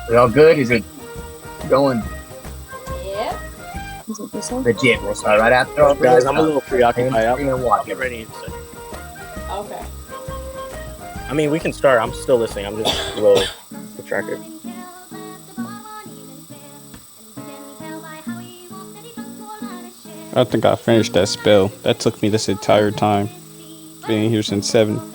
We all good? Is it going Yeah. Is it this one? legit? We'll start right after all Guys, this. I'm a little preoccupied. Bring and walk. Get ready in a second. Okay. I mean, we can start. I'm still listening. I'm just a little distracted. I think I finished that spell. That took me this entire time. Being here since 7.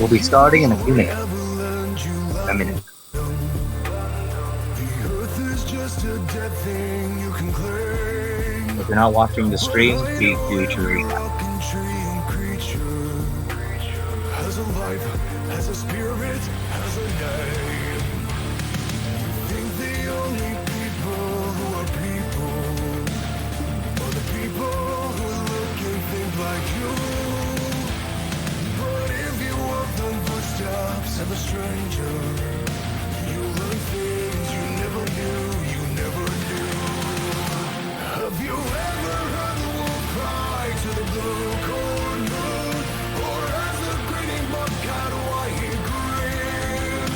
We'll be starting in a few minutes. A minute. The earth is just a dead thing you can claim. If you're not watching the stream, please do each recap. Has a life, has a spirit, has a name. You think the only people who are people are the people who look and think like you. But if you walk the footsteps of a stranger, you learn things you never knew, you never knew. Have you ever heard the wolf cry to the blue corn moon? Or has the grinning bobcat why he grin?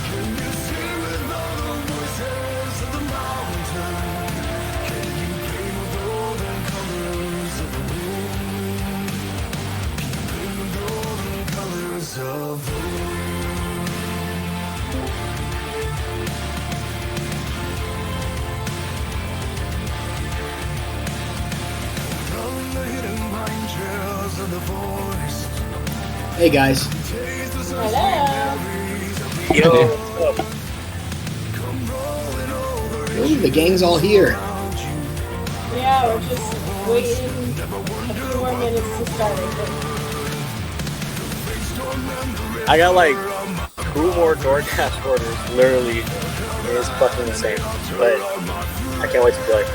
Can you sing with all the voices of the mountain? Can you paint with all the colors of the wind? Can you paint with all the colors of the wind? From the hidden pine trails of the forest. Hey guys. Hello. Yo, Ooh, the gang's all here. Yeah, we're just waiting a few more minutes to start, I think. I got like 2 more DoorDash orders. Literally, it is fucking insane. But I can't wait to be like,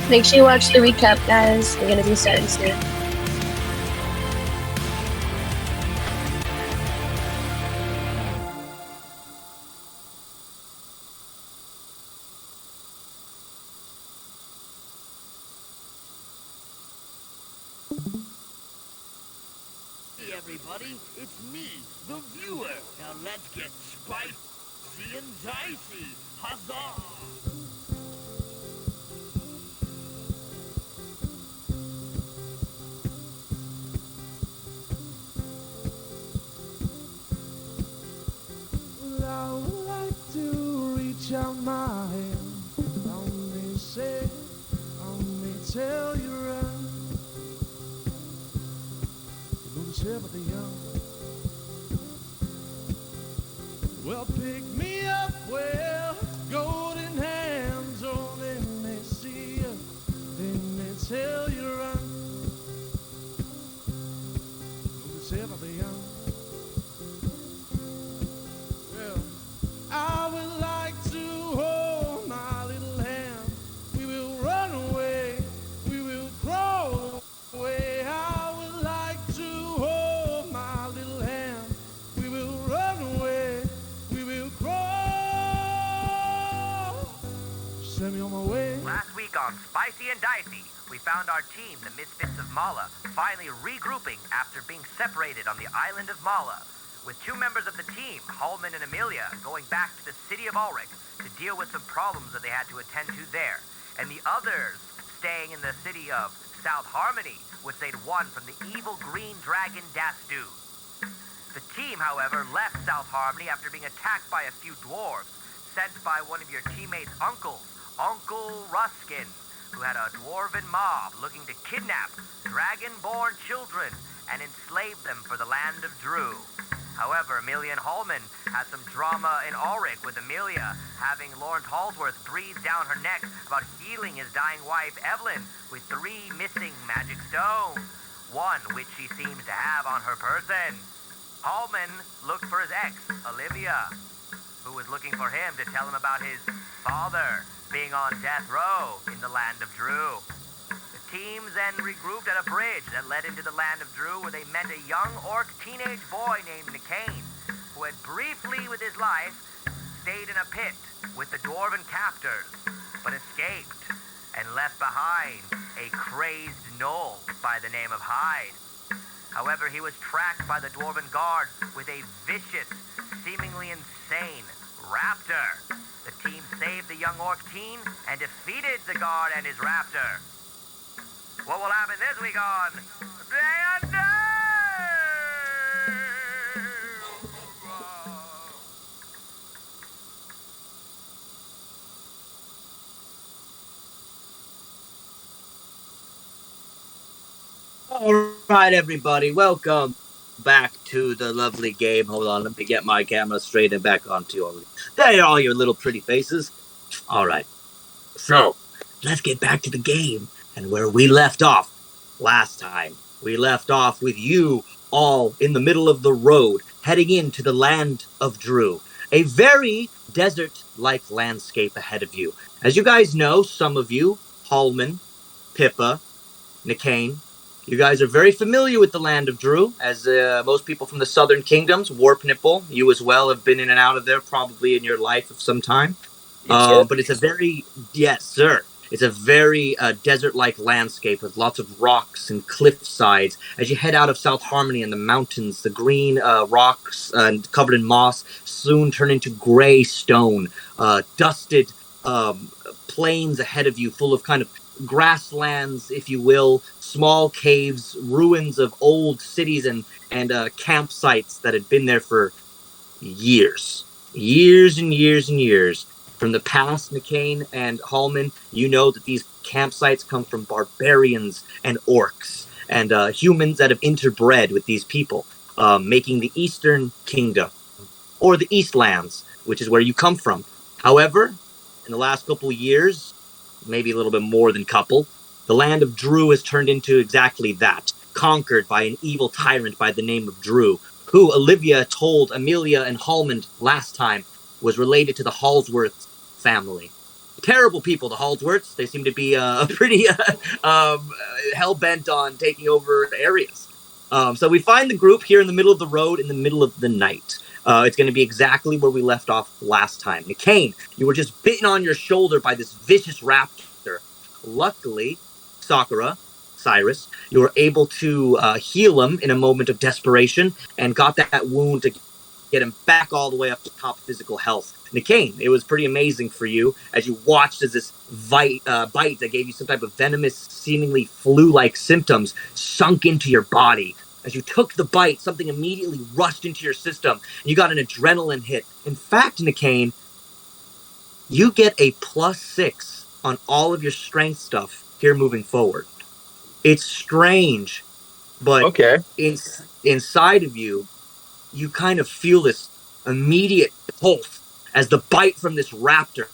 Make sure you watch the recap, guys. We're gonna be starting soon. Hey everybody, it's me, the viewer. Now let's get spicy and dicey. Huzzah! I would like to reach out my hand. Only say, only tell you right. Don't share with the young. Well, pick me up, well, golden hands. Oh, then they see you, then they tell you right. Don't share with the young. I would like to hold my little hand. We will run away. We will crawl away. I would like to hold my little hand. We will run away. We will crawl. Send me on my way. Last week on Spicy and Dicey, we found our team, the Misfits of Mala, finally regrouping after being separated on the island of Mala, with 2 members of the team, Hallman and Amelia, going back to the city of Ulrich to deal with some problems that they had to attend to there, and the others staying in the city of South Harmony, which they'd won from the evil green dragon Dastu. The team, however, left South Harmony after being attacked by a few dwarves, sent by one of your teammates' uncles, Uncle Ruskin, who had a dwarven mob looking to kidnap dragon-born children and enslave them for the land of Drew. However, Amelia and Hallman had some drama in Ulrich with Amelia having Lawrence Halsworth breathe down her neck about healing his dying wife, Evelyn, with 3 missing magic stones, one which she seems to have on her person. Hallman looked for his ex, Olivia, who was looking for him to tell him about his father being on death row in the land of Drew. The teams then regrouped at a bridge that led into the land of Drew, where they met a young orc teenage boy named Nicaine, who had briefly with his life stayed in a pit with the dwarven captors, but escaped and left behind a crazed gnoll by the name of Hyde. However, he was tracked by the dwarven guard with a vicious, seemingly insane raptor. The team saved the young orc teen and defeated the guard and his raptor. What will happen this week on Day and Day? All right, everybody, welcome back to the lovely game. Hold on, let me get my camera straight and back onto you. There are all your little pretty faces. All right, so let's get back to the game and where we left off last time. We left off with you all in the middle of the road, heading into the land of Drew. A very desert-like landscape ahead of you. As you guys know, some of you, Hallman, Pippa, Nicaine, you guys are very familiar with the land of Drew, as most people from the southern kingdoms, Warp Nipple, you as well have been in and out of there probably in your life of some time. But it's a very, yes, sir. It's a very desert-like landscape with lots of rocks and cliff sides. As you head out of South Harmony and the mountains, the green rocks covered in moss soon turn into gray stone, dusted plains ahead of you full of kind of grasslands, if you will, small caves, ruins of old cities and campsites that had been there for years and years. From the past, Nicaine and Hallman, you know that these campsites come from barbarians and orcs and humans that have interbred with these people, making the Eastern Kingdom, or the Eastlands, which is where you come from. However, in the last couple of years, maybe a little bit more than couple, the land of Drew has turned into exactly that, conquered by an evil tyrant by the name of Drew, who Olivia told Amelia and Hallman last time was related to the Halsworth family. Terrible people, the Halsworths. They seem to be pretty hell-bent on taking over areas. So we find the group here in the middle of the road in the middle of the night. It's going to be exactly where we left off last time. Nicaine, you were just bitten on your shoulder by this vicious raptor. Luckily, Sakura, Cyrus, you were able to heal him in a moment of desperation and got that wound to get him back all the way up to top physical health. Nicaine, it was pretty amazing for you as you watched as this bite that gave you some type of venomous, seemingly flu-like symptoms sunk into your body. As you took the bite, something immediately rushed into your system. You got an adrenaline hit. In fact, Nicaine, you get a +6 on all of your strength stuff here moving forward. It's strange, but Okay. inside of you, you kind of feel this immediate pulse as the bite from this raptor,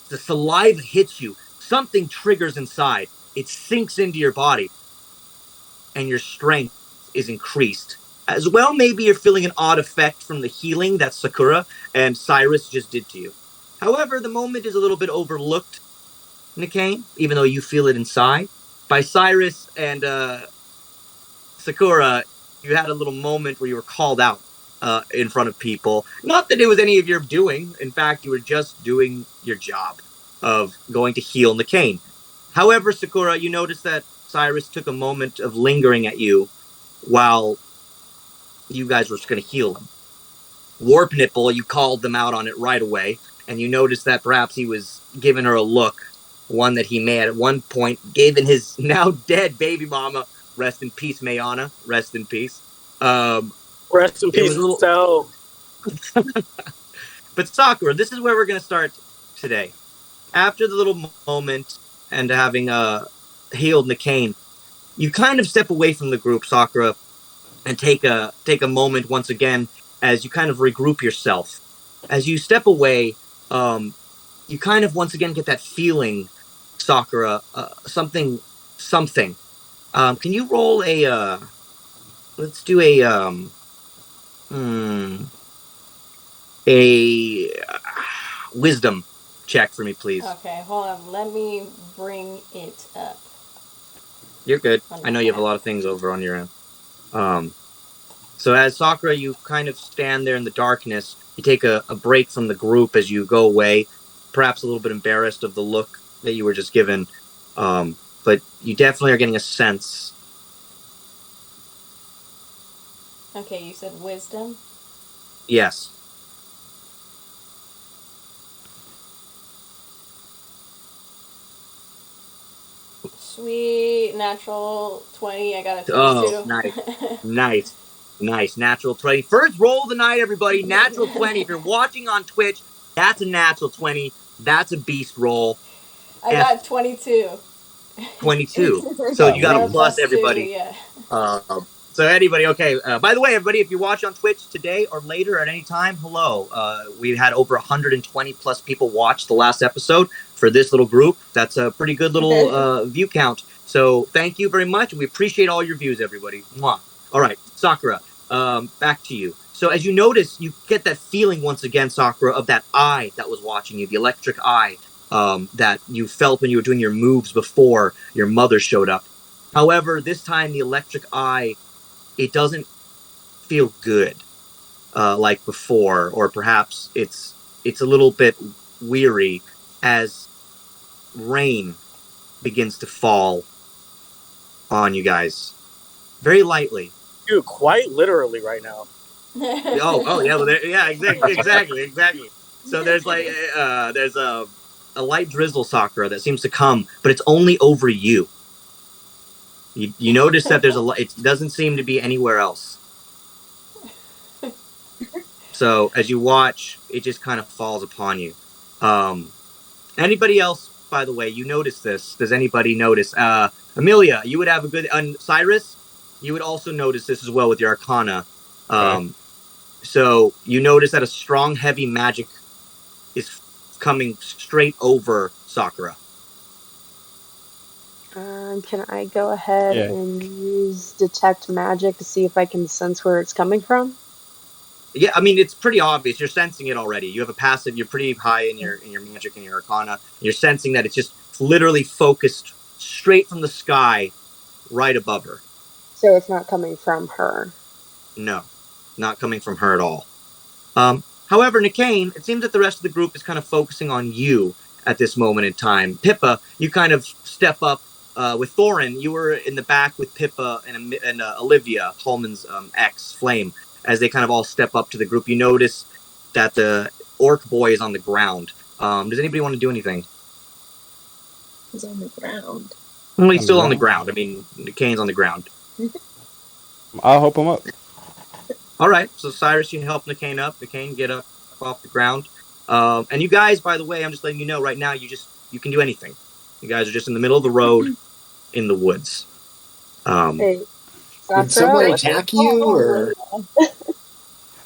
the saliva hits you. Something triggers inside. It sinks into your body, and your strength is increased. As well, maybe you're feeling an odd effect from the healing that Sakura and Cyrus just did to you. However, the moment is a little bit overlooked, Nicaine, even though you feel it inside. By Cyrus and Sakura, you had a little moment where you were called out in front of people. Not that it was any of your doing. In fact, you were just doing your job of going to heal Nicaine. However, Sakura, you noticed that Cyrus took a moment of lingering at you while you guys were just going to heal him. Warp Nipple, you called them out on it right away, and you noticed that perhaps he was giving her a look, one that he may have at one point given his now dead baby mama. Rest in peace, Mayana. Rest in peace. Rest in peace, so. But Sakura, this is where we're going to start today. After the little moment and having healed Nicaine, you kind of step away from the group, Sakura, and take a moment once again as you kind of regroup yourself. As you step away, you kind of once again get that feeling, Sakura, something. Can you roll a? Let's do a wisdom check for me, please. Okay, hold on. Let me bring it up. You're good. I know you have a lot of things over on your end. So as Sakura, you kind of stand there in the darkness. You take a break from the group as you go away, perhaps a little bit embarrassed of the look that you were just given. But you definitely are getting a sense. Okay, you said wisdom? Yes. Sweet, natural 20. I got a 22. Oh, nice. Natural 20. First roll of the night, everybody. Natural 20. If you're watching on Twitch, that's a natural 20. That's a beast roll. I got 22. 22. So you got a plus, plus everybody. 2, yeah. So anybody, okay. By the way, everybody, if you watch on Twitch today or later at any time, hello. We had over 120 plus people watch the last episode for this little group. That's a pretty good little view count. So thank you very much. We appreciate all your views, everybody. Mwah. All right, Sakura, back to you. So as you notice, you get that feeling once again, Sakura, of that eye that was watching you, the electric eye that you felt when you were doing your moves before your mother showed up. However, this time the electric eye, it doesn't feel good like before, or perhaps it's a little bit weary as rain begins to fall on you guys very lightly. Dude, quite literally right now. Oh yeah, well, yeah, exactly. So there's like there's a light drizzle, Sakura, that seems to come, but it's only over you. You notice that there's it doesn't seem to be anywhere else. So as you watch, it just kind of falls upon you. Anybody else, by the way, you notice this? Does anybody notice? Amelia, you would have a good. Cyrus, you would also notice this as well with your Arcana. So you notice that a strong, heavy magic is coming straight over Sakura. Can I go ahead and use detect magic to see if I can sense where it's coming from? Yeah, I mean, it's pretty obvious. You're sensing it already. You have a passive. You're pretty high in your magic and your Arcana. You're sensing that it's just literally focused straight from the sky, right above her. So it's not coming from her. No, not coming from her at all. However, Nikane, it seems that the rest of the group is kind of focusing on you at this moment in time. Pippa, you kind of step up with Thorin. You were in the back with Pippa and Olivia, Holman's ex, Flame. As they kind of all step up to the group, you notice that the orc boy is on the ground. Does anybody want to do anything? He's on the ground. Well, he's still on the ground. I mean, Kane's on the ground. I'll help him up. All right. So Cyrus, you help Nikane up. Nikane, get up off the ground. And you guys, by the way, I'm just letting you know right now, you can do anything. You guys are just in the middle of the road in the woods. Hey. Did someone attack you, or?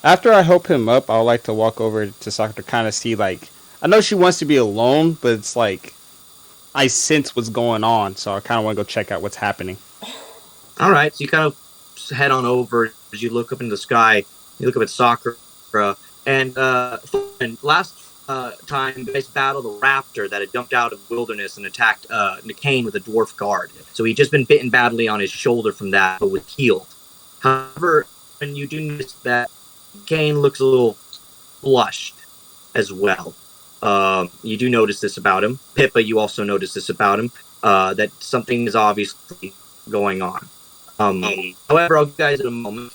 After I help him up, I would like to walk over to Sakura to kind of see, like, I know she wants to be alone, but it's like, I sense what's going on, so I kind of want to go check out what's happening. All right, so you kind of head on over as you look up into the sky. You look up at Sakura, and last time you guys battled a raptor that had jumped out of the wilderness and attacked Nikane with a dwarf guard. So he'd just been bitten badly on his shoulder from that, but was healed. However, when you do notice that Nikane looks a little flushed as well. You do notice this about him. Pippa, you also notice this about him, that something is obviously going on. However, I'll give you guys in a moment.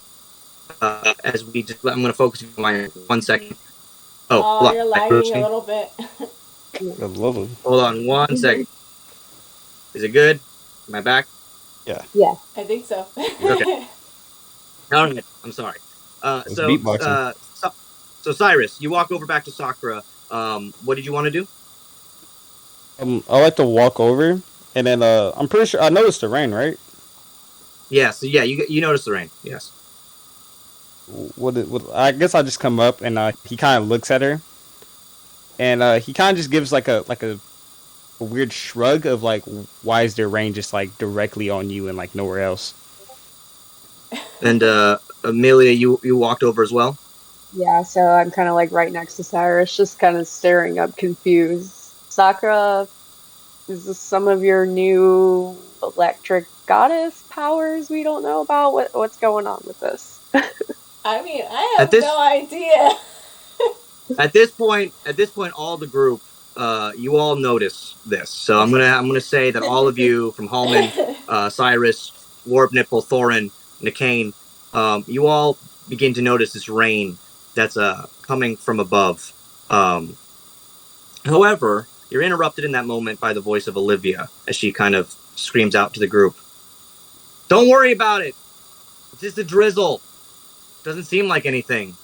I'm going to focus on my 1 second. Oh, you're lagging a little bit. Hold on 1 second. Is it good? Am I back? Yeah. I think so. Okay. All right. I'm sorry. So Cyrus, you walk over back to Sakura. What did you want to do? I like to walk over, and then I'm pretty sure I noticed the rain, right? Yeah. So yeah, you noticed the rain. Yes. I guess I'll just come up and he kind of looks at her, and he kind of just gives like a weird shrug of like, why is their rain just like directly on you and like nowhere else? And Amelia, you walked over as well? Yeah, so I'm kind of like right next to Cyrus, just kind of staring up confused. Sakura, is this some of your new electric goddess powers we don't know about? What's going on with this? I mean, I have no idea. At this point, all the group, you all notice this. So I'm gonna say that all of you, from Hallman, Cyrus, Warp Nipple, Thorin, Nikane, you all begin to notice this rain that's coming from above. However, you're interrupted in that moment by the voice of Olivia as she kind of screams out to the group, "Don't worry about it. It's just a drizzle. Doesn't seem like anything."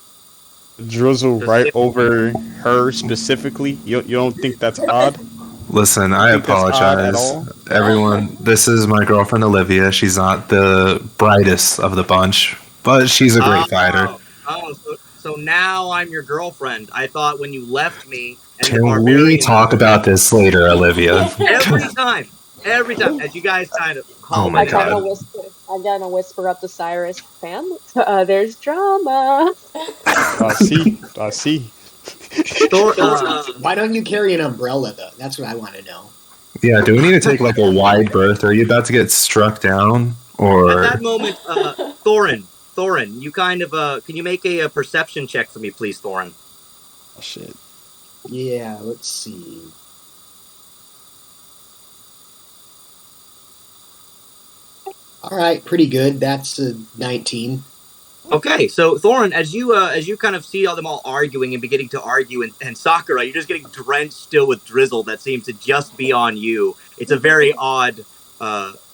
Drizzle right over her specifically? You don't think that's odd? Listen, I apologize, everyone. This is my girlfriend Olivia. She's not the brightest of the bunch, but she's a great fighter. So now I'm your girlfriend. I thought when you left me... Can we talk about this later, Olivia? Every time, as you guys kind of... Oh my God. I'm gonna whisper up to Cyrus, fam, there's drama. I see. Why don't you carry an umbrella, though? That's what I want to know. Yeah, do we need to take like a wide berth? Are you about to get struck down? Or at that moment, Thorin, you kind of can you make a perception check for me, please, Thorin? Oh shit. Yeah, let's see. All right, pretty good. That's a 19. Okay, so Thorin, as you kind of see all them all arguing and beginning to argue, and Sakura, you're just getting drenched still with drizzle that seems to just be on you. It's a very odd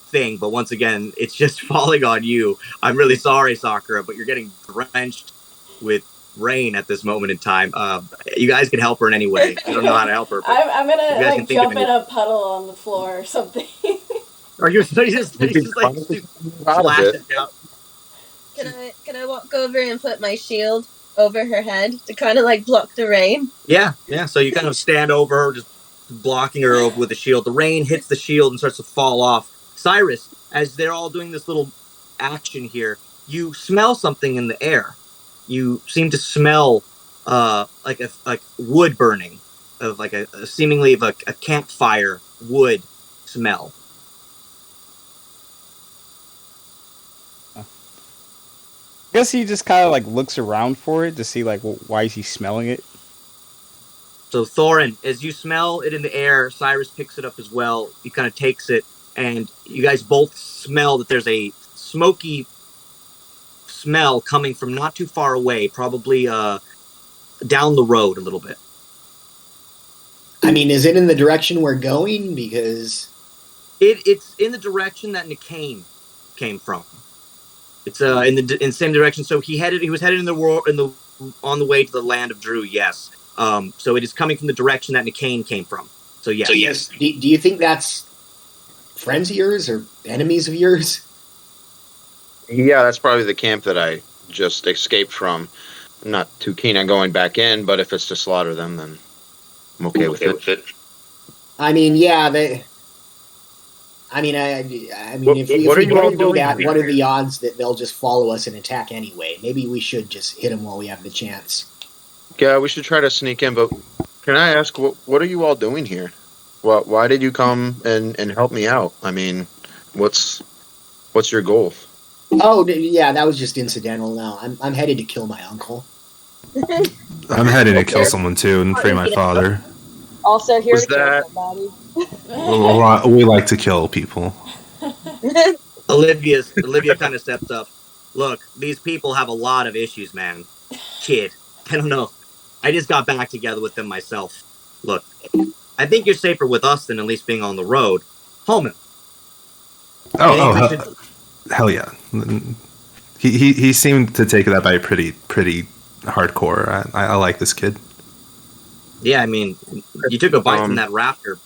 thing, but once again, it's just falling on you. I'm really sorry, Sakura, but you're getting drenched with rain at this moment in time. You guys can help her in any way. I don't know how to help her. I'm gonna like jump in a puddle on the floor or something. Are you just like splashes out? Can I walk over and put my shield over her head to kind of like block the rain? Yeah. So you kind of stand over her, just blocking her over with the shield. The rain hits the shield and starts to fall off. Cyrus, as they're all doing this little action here, you smell something in the air. You seem to smell like wood burning, of like a seemingly of a campfire wood smell. I guess he just kind of like looks around for it to see like why is he smelling it. So Thorin, as you smell it in the air, Cyrus picks it up as well. He kind of takes it, and you guys both smell that there's a smoky smell coming from not too far away, probably down the road a little bit. I mean, is it in the direction we're going? Because it's in the direction that Nikane came from. It's in the same direction. So he was headed on the way to the land of Drew. Yes. So it is coming from the direction that Nikane came from. So yes. Do you think that's friends of yours or enemies of yours? Yeah, that's probably the camp that I just escaped from. I'm not too keen on going back in, but if it's to slaughter them, then I'm okay with it. I mean, yeah, I mean, if we don't do that, what are the odds that they'll just follow us and attack anyway? Maybe we should just hit them while we have the chance. Yeah, we should try to sneak in, but can I ask, what are you all doing here? Why did you come and help me out? I mean, what's your goal? Oh, yeah, that was just incidental. No, I'm headed to kill my uncle. I'm headed to kill someone too and free my father. Also here to kill somebody. We like to kill people. Olivia kind of steps up. Look, these people have a lot of issues, man. Kid, I don't know. I just got back together with them myself. Look, I think you're safer with us than at least being on the road. Holman. Hell yeah. He seemed to take that by pretty hardcore. I like this kid. Yeah, I mean, you took a bite from that raptor.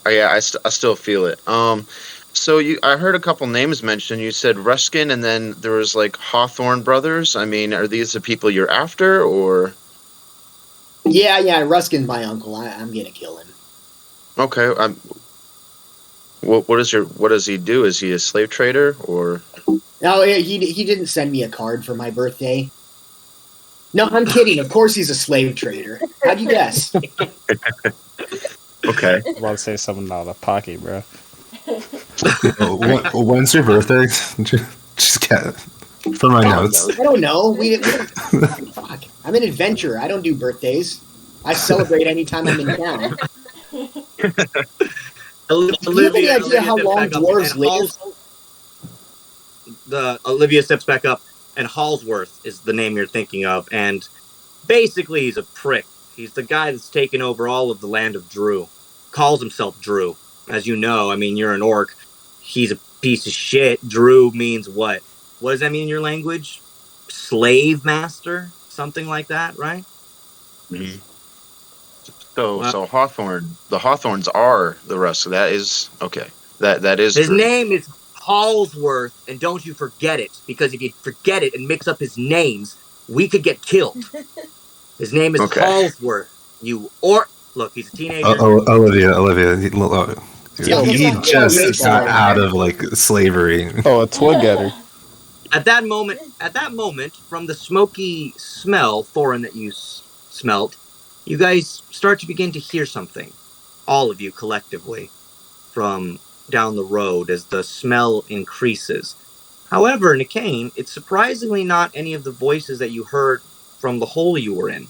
Oh yeah, I still feel it. So I heard a couple names mentioned. You said Ruskin, and then there was like Hawthorne Brothers. I mean, are these the people you're after, or? Yeah. Ruskin's my uncle. I'm gonna kill him. Okay. What does he do? Is he a slave trader, or? No, he didn't send me a card for my birthday. No, I'm kidding. Of course he's a slave trader. How'd you guess? Okay. I was about to say something out of pocket, bro. When's your birthday? Just get for my notes. I don't know. We fuck. I'm an adventurer. I don't do birthdays. I celebrate anytime I'm in town. Do you have any idea how long dwarves live? Olivia steps back up, and Hallsworth is the name you're thinking of, and basically he's a prick. He's the guy that's taken over all of the land of Drew. Calls himself Drew. As you know, I mean, you're an orc. He's a piece of shit. Drew means what? What does that mean in your language? Slave master? Something like that, right? Mm-hmm. So Hawthorne, the Hawthorns are the rest. So that is okay. That is his true. name is Hallsworth, and don't you forget it, because if you forget it and mix up his names, we could get killed. His name is Hallsworth. Look, he's a teenager. Olivia. He just got out of like slavery. Oh, a twig getter. At that moment, from the smoky smell, Thorin, that you smelt, you guys start to begin to hear something. All of you collectively, from down the road as the smell increases. However, Nicaine, it's surprisingly not any of the voices that you heard from the hole you were in.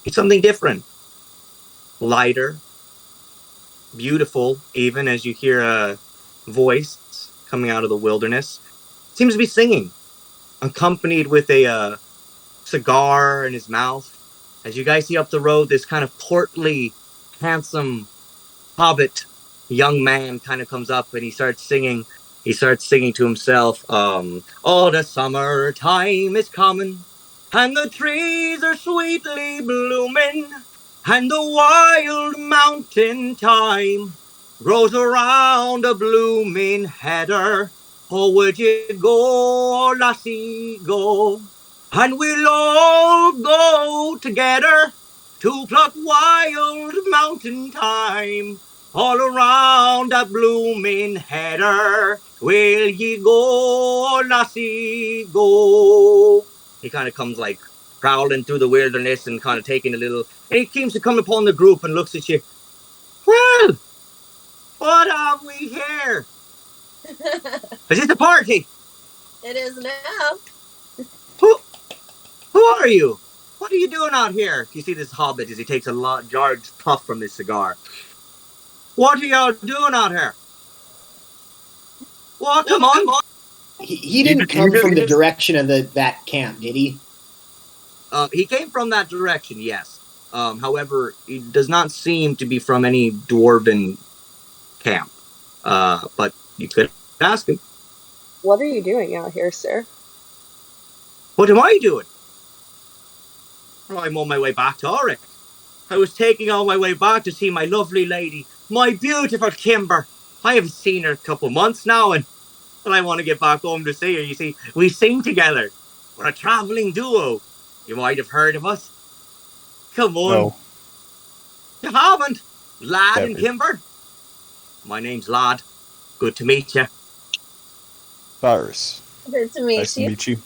It's something different. Lighter. Beautiful, even as you hear a voice coming out of the wilderness. Seems to be singing, accompanied with a cigar in his mouth. As you guys see up the road, this kind of portly, handsome hobbit young man kind of comes up and he starts singing. He starts singing to himself, "Oh, the summertime is coming, and the trees are sweetly blooming, and the wild mountain thyme grows around a blooming heather. Oh, would you go, lassie, go? And we'll all go together to pluck wild mountain thyme all around that blooming heather. Will ye go, lassie, go?" He kind of comes like prowling through the wilderness and kind of taking a little... And he seems to come upon the group and looks at you. "Well, what have we here? Is this a party?" It is now. Who are you? What are you doing out here? You see this hobbit as he takes a large puff from his cigar. "What are y'all doing out here? Well, come on. He didn't come from the direction of that camp, did he? He came from that direction, yes. However, he does not seem to be from any dwarven camp. But you could ask him. What are you doing out here, sir? What am I doing? I'm on my way back to Auric. I was taking on my way back to see my lovely lady, my beautiful Kimber. I haven't seen her a couple months now, and I want to get back home to see her. You see, we sing together. We're a traveling duo. You might have heard of us. Come on. No. You haven't? Lad Never. and Kimber? My name's Lad. Good to meet you. Cyrus. Good to meet Nice you. to meet you.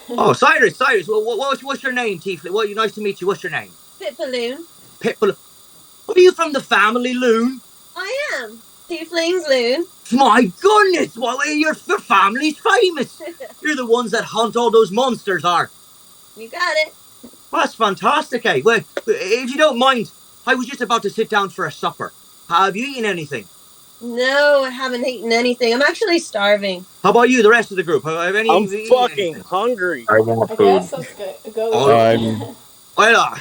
Oh, Cyrus. Well, what's your name, Tiefling? Well, nice to meet you. What's your name? Pipaloon. Pitbull. Are you from the family Loon? I am. Tieflings Loon. My goodness, well, your family's famous. You're the ones that hunt all those monsters, are. You got it. Well, that's fantastic, eh? Well, if you don't mind, I was just about to sit down for a supper. Have you eaten anything? No, I haven't eaten anything. I'm actually starving. How about you, the rest of the group? Have any I'm of you eaten fucking anything? hungry. I want I food. guess let's go.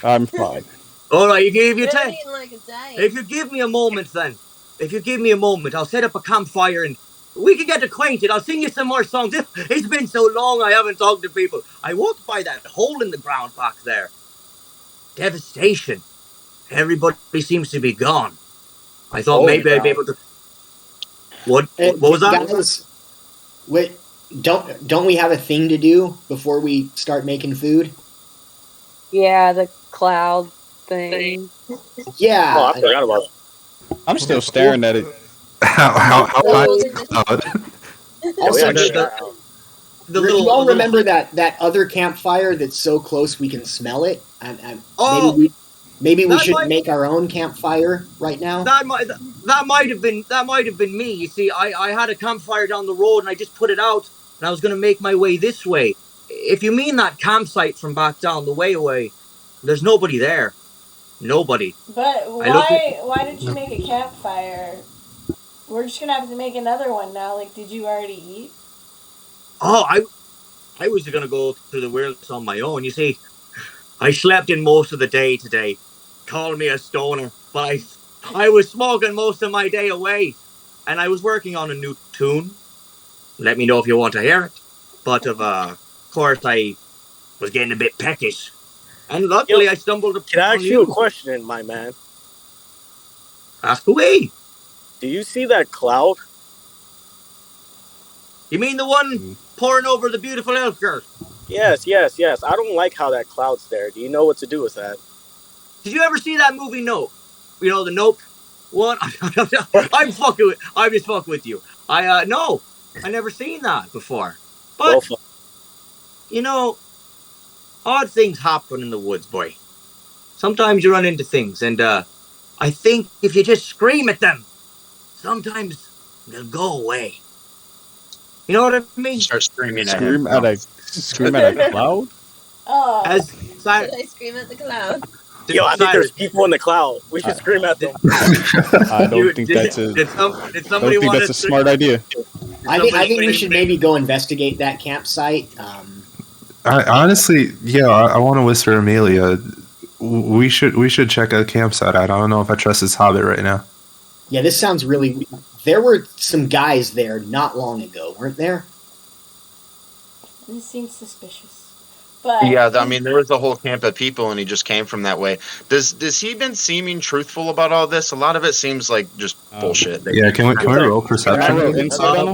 I'm fine. All right, if you I haven't eaten like a day. if you give me a moment, then. If you give me a moment, I'll set up a campfire and we can get acquainted. I'll sing you some more songs. It's been so long I haven't talked to people. I walked by that hole in the ground back there. Devastation. Everybody seems to be gone. I thought maybe I'd be able to... What was that? Guys, wait, don't we have a thing to do before we start making food? Yeah, the cloud thing. Yeah. Oh, I forgot about it. I'm still staring at it. How high is the cloud? Also, The you all remember that other campfire that's so close we can smell it? Maybe we should make our own campfire right now. That might have been me. You see, I had a campfire down the road and I just put it out and I was going to make my way this way. If you mean that campsite from back down the way away, there's nobody there. Nobody. But why did you make a campfire? We're just gonna have to make another one now. Like, did you already eat? Oh, I was going to go through the wilderness on my own. You see, I slept in most of the day today. Call me a stoner, but I was smoking most of my day away. And I was working on a new tune. Let me know if you want to hear it. But of course, I was getting a bit peckish. And luckily, I stumbled upon Can I ask you a question, my man? Ask away. Do you see that cloud? You mean the one pouring over the beautiful Elfgert? Yes. I don't like how that cloud's there. Do you know what to do with that? Did you ever see that movie Nope? You know, the Nope one? I'm just fucking with you. No, I never seen that before. But, you know, odd things happen in the woods, boy. Sometimes you run into things, and I think if you just scream at them, sometimes they'll go away. You know what I mean? Start screaming at Scream at a cloud? Oh. Should I scream at the cloud? Yo, I think there's people in the cloud. We should scream at them. I don't think that's a smart idea. I think we should maybe go investigate that campsite. I honestly, I want to whisper Amelia. We should check a campsite out. I don't know if I trust this hobbit right now. Yeah, this sounds really. There were some guys there not long ago, weren't there? This seems suspicious. But yeah, I mean, there was a whole camp of people, and he just came from that way. Does he been seeming truthful about all this? A lot of it seems like just bullshit. Yeah, can we roll perception?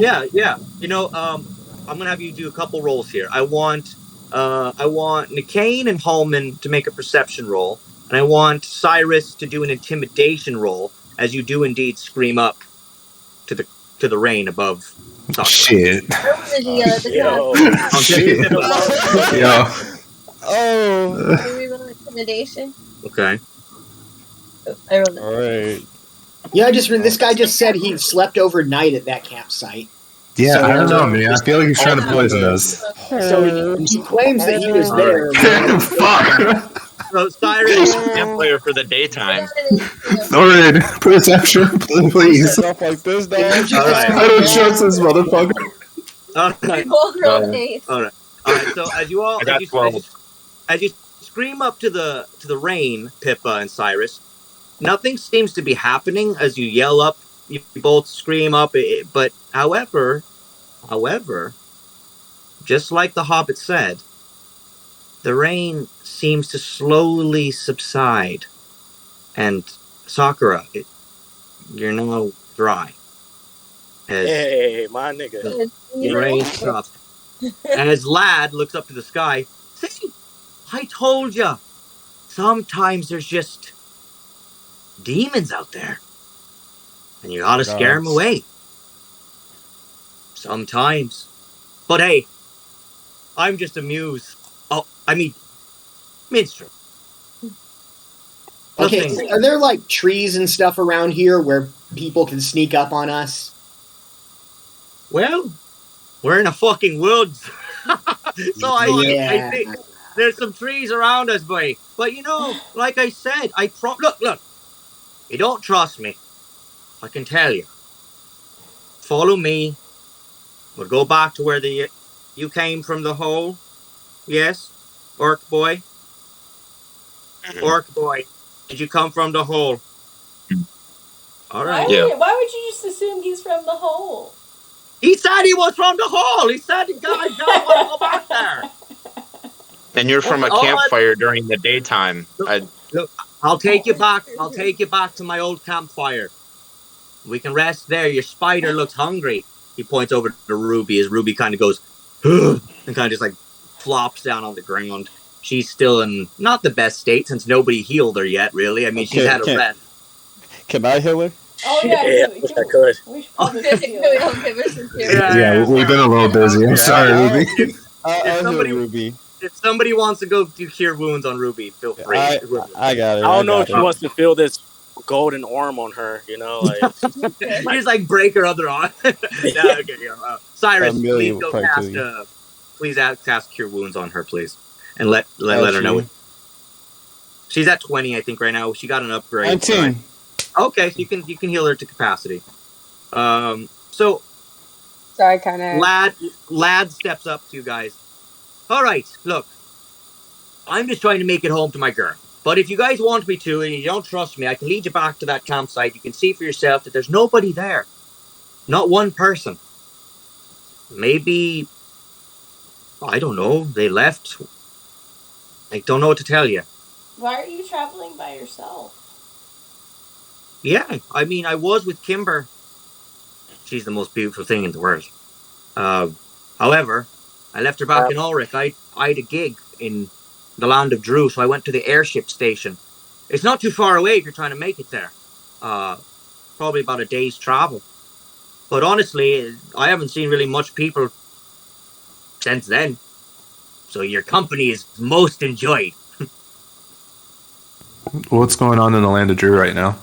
Yeah. You know, I'm gonna have you do a couple rolls here. I want Nicaine and Hallman to make a perception roll, and I want Cyrus to do an intimidation roll, as you do indeed scream up to the rain above. Shit. Yo. Oh. Can we roll intimidation? Okay. I rolled it. All right. Yeah, this guy just said he slept overnight at that campsite. Yeah, I don't know, man. I feel like he's trying to poison us. So he claims that he was there. Fuck. So Cyrus, player for the daytime. Thorin, perception, please. Stuff like this, dog. I don't trust this motherfucker. All right. So as you scream up to the rain, Pippa and Cyrus, nothing seems to be happening as you yell up. You both scream up, but however, just like the Hobbit said, the rain seems to slowly subside, and Sakura, you're now dry. Hey, my nigga. The rain stops. As Lad looks up to the sky, see, I told ya. Sometimes there's just demons out there, and you gotta scare them away. Sometimes. But hey, I'm just a muse. Oh, I mean, minstrel. Okay, are there like trees and stuff around here where people can sneak up on us? Well, we're in a fucking woods. So I think there's some trees around us, boy. But you know, like I said, look, you don't trust me. I can tell you. Follow me. We'll go back to where you came from, the hole. Yes, Orc boy. Orc boy, did you come from the hole? All right. Why would you just assume he's from the hole? He said he was from the hole. He said he don't want to go back there. And you're from a campfire during the daytime. Look, I'll take you back. I'll take you back to my old campfire. We can rest there. Your spider looks hungry. He points over to Ruby as Ruby kind of goes, and kind of just like flops down on the ground. She's still in not the best state since nobody healed her yet, really. I mean, she's had a rest. Can I heal her? Oh yeah, Yeah, I wish I could. we should probably Yeah, we've been a little busy. I'm sorry, Ruby. If somebody wants to go do cure wounds on Ruby, feel free. I got it. I don't know if she wants to feel this golden arm on her, you know, like you just like break her other arm. Cyrus, please go cast. Please cast cure wounds on her, please, and let her know. She's at 20, I think, right now. She got an upgrade. 19. Okay, so you can heal her to capacity. So I kind of lad steps up to you guys. All right, look, I'm just trying to make it home to my girl. But if you guys want me to, and you don't trust me, I can lead you back to that campsite. You can see for yourself that there's nobody there. Not one person. Maybe, I don't know, they left. I don't know what to tell you. Why are you traveling by yourself? Yeah, I mean, I was with Kimber. She's the most beautiful thing in the world. However, I left her back in Ulrich. I had a gig in the land of Drew, so I went to the airship station. It's not too far away if you're trying to make it there. Probably about a day's travel. But honestly, I haven't seen really much people since then. So your company is most enjoyed. What's going on in the land of Drew right now?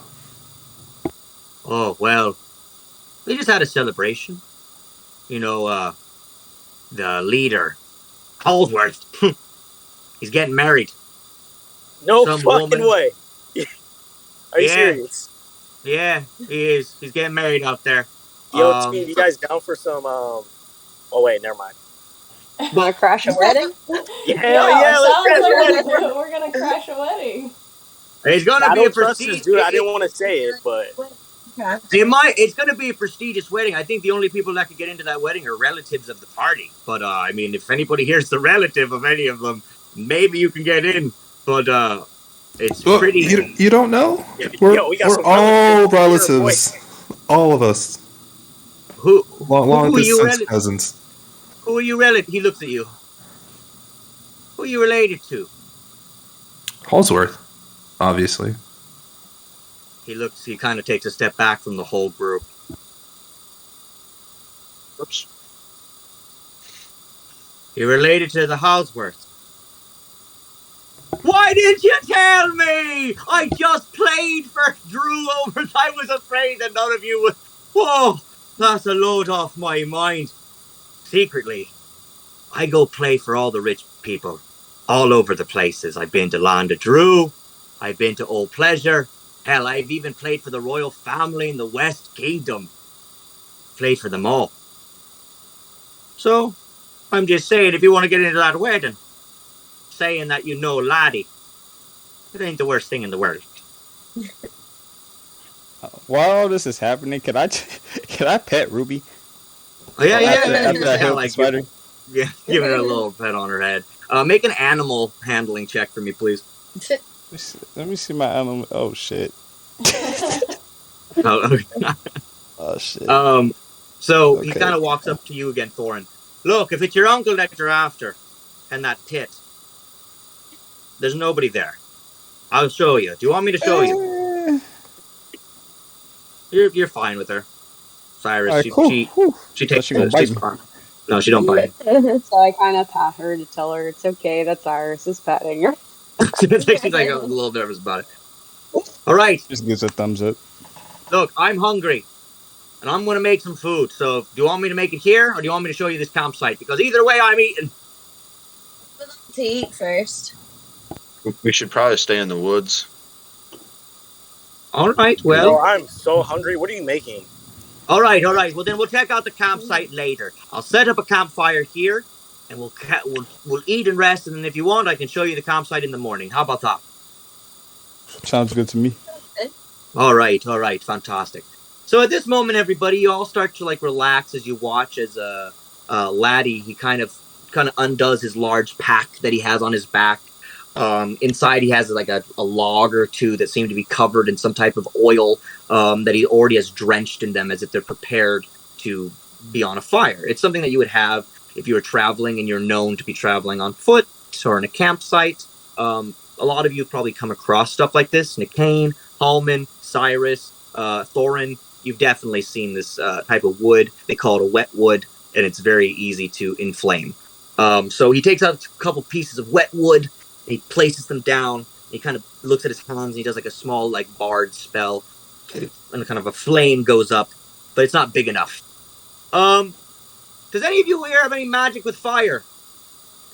Oh, well, we just had a celebration. You know, the leader, Holsworth, he's getting married. No fucking way. Are you serious? Yeah, he is. He's getting married out there. Yo, team, you guys down for some, Oh, wait, never mind. Want to crash a wedding? Yeah, We're gonna crash a wedding. It's gonna be a prestigious. Dude, I didn't want to say it, but it's gonna be a prestigious wedding. I think the only people that could get into that wedding are relatives of the party. But I mean, if anybody here's the relative of any of them, maybe you can get in. But it's pretty. You don't know? We're all relatives. All of us. Who long are you distance cousins. Who are you related? He looks at you. Who are you related to? Holsworth, obviously. He kind of takes a step back from the whole group. Oops. You're related to the Holsworth. Why didn't you tell me? I just played for Drew over. I was afraid that none of you would. Whoa, that's a load off my mind. Secretly, I go play for all the rich people all over the places. I've been to Land of Drew. I've been to Old Pleasure. Hell, I've even played for the royal family in the West Kingdom. Played for them all. So, I'm just saying, if you want to get into that wedding, saying that you know laddie, it ain't the worst thing in the world. While all this is happening, can I pet Ruby? Oh, yeah. After I hit the spider. Yeah, give her a little pet on her head. Make an animal handling check for me, please. Let me see my animal. Oh shit. Oh shit. So he kind of walks up to you again, Thorin. Look, if it's your uncle that you're after, and that tit, there's nobody there. I'll show you. Do you want me to show you? You're fine with her, Cyrus. Right, she takes. She's fine. No, she don't bite. So I kind of pat her to tell her it's okay. That's Iris is patting her. She's like a little nervous about it. All right. Just gives a thumbs up. Look, I'm hungry, and I'm going to make some food. So, do you want me to make it here, or do you want me to show you this campsite? Because either way, I'm eating. To eat first. We should probably stay in the woods. All right. Well, I'm so hungry. What are you making? All right. Well, then we'll check out the campsite later. I'll set up a campfire here, and we'll eat and rest. And then, if you want, I can show you the campsite in the morning. How about that? Sounds good to me. All right. Fantastic. So at this moment, everybody, you all start to like relax as you watch as Laddie he kind of undoes his large pack that he has on his back. Inside, he has like a log or two that seem to be covered in some type of oil that he already has drenched in them as if they're prepared to be on a fire. It's something that you would have if you were traveling and you're known to be traveling on foot or in a campsite. A lot of you have probably come across stuff like this. Nicaine, Hallman, Cyrus, Thorin. You've definitely seen this type of wood. They call it a wet wood, and it's very easy to inflame. So he takes out a couple pieces of wet wood, and he places them down. He kind of looks at his hands, and he does like a small like bard spell, and kind of a flame goes up, but it's not big enough. Does any of you here have any magic with fire?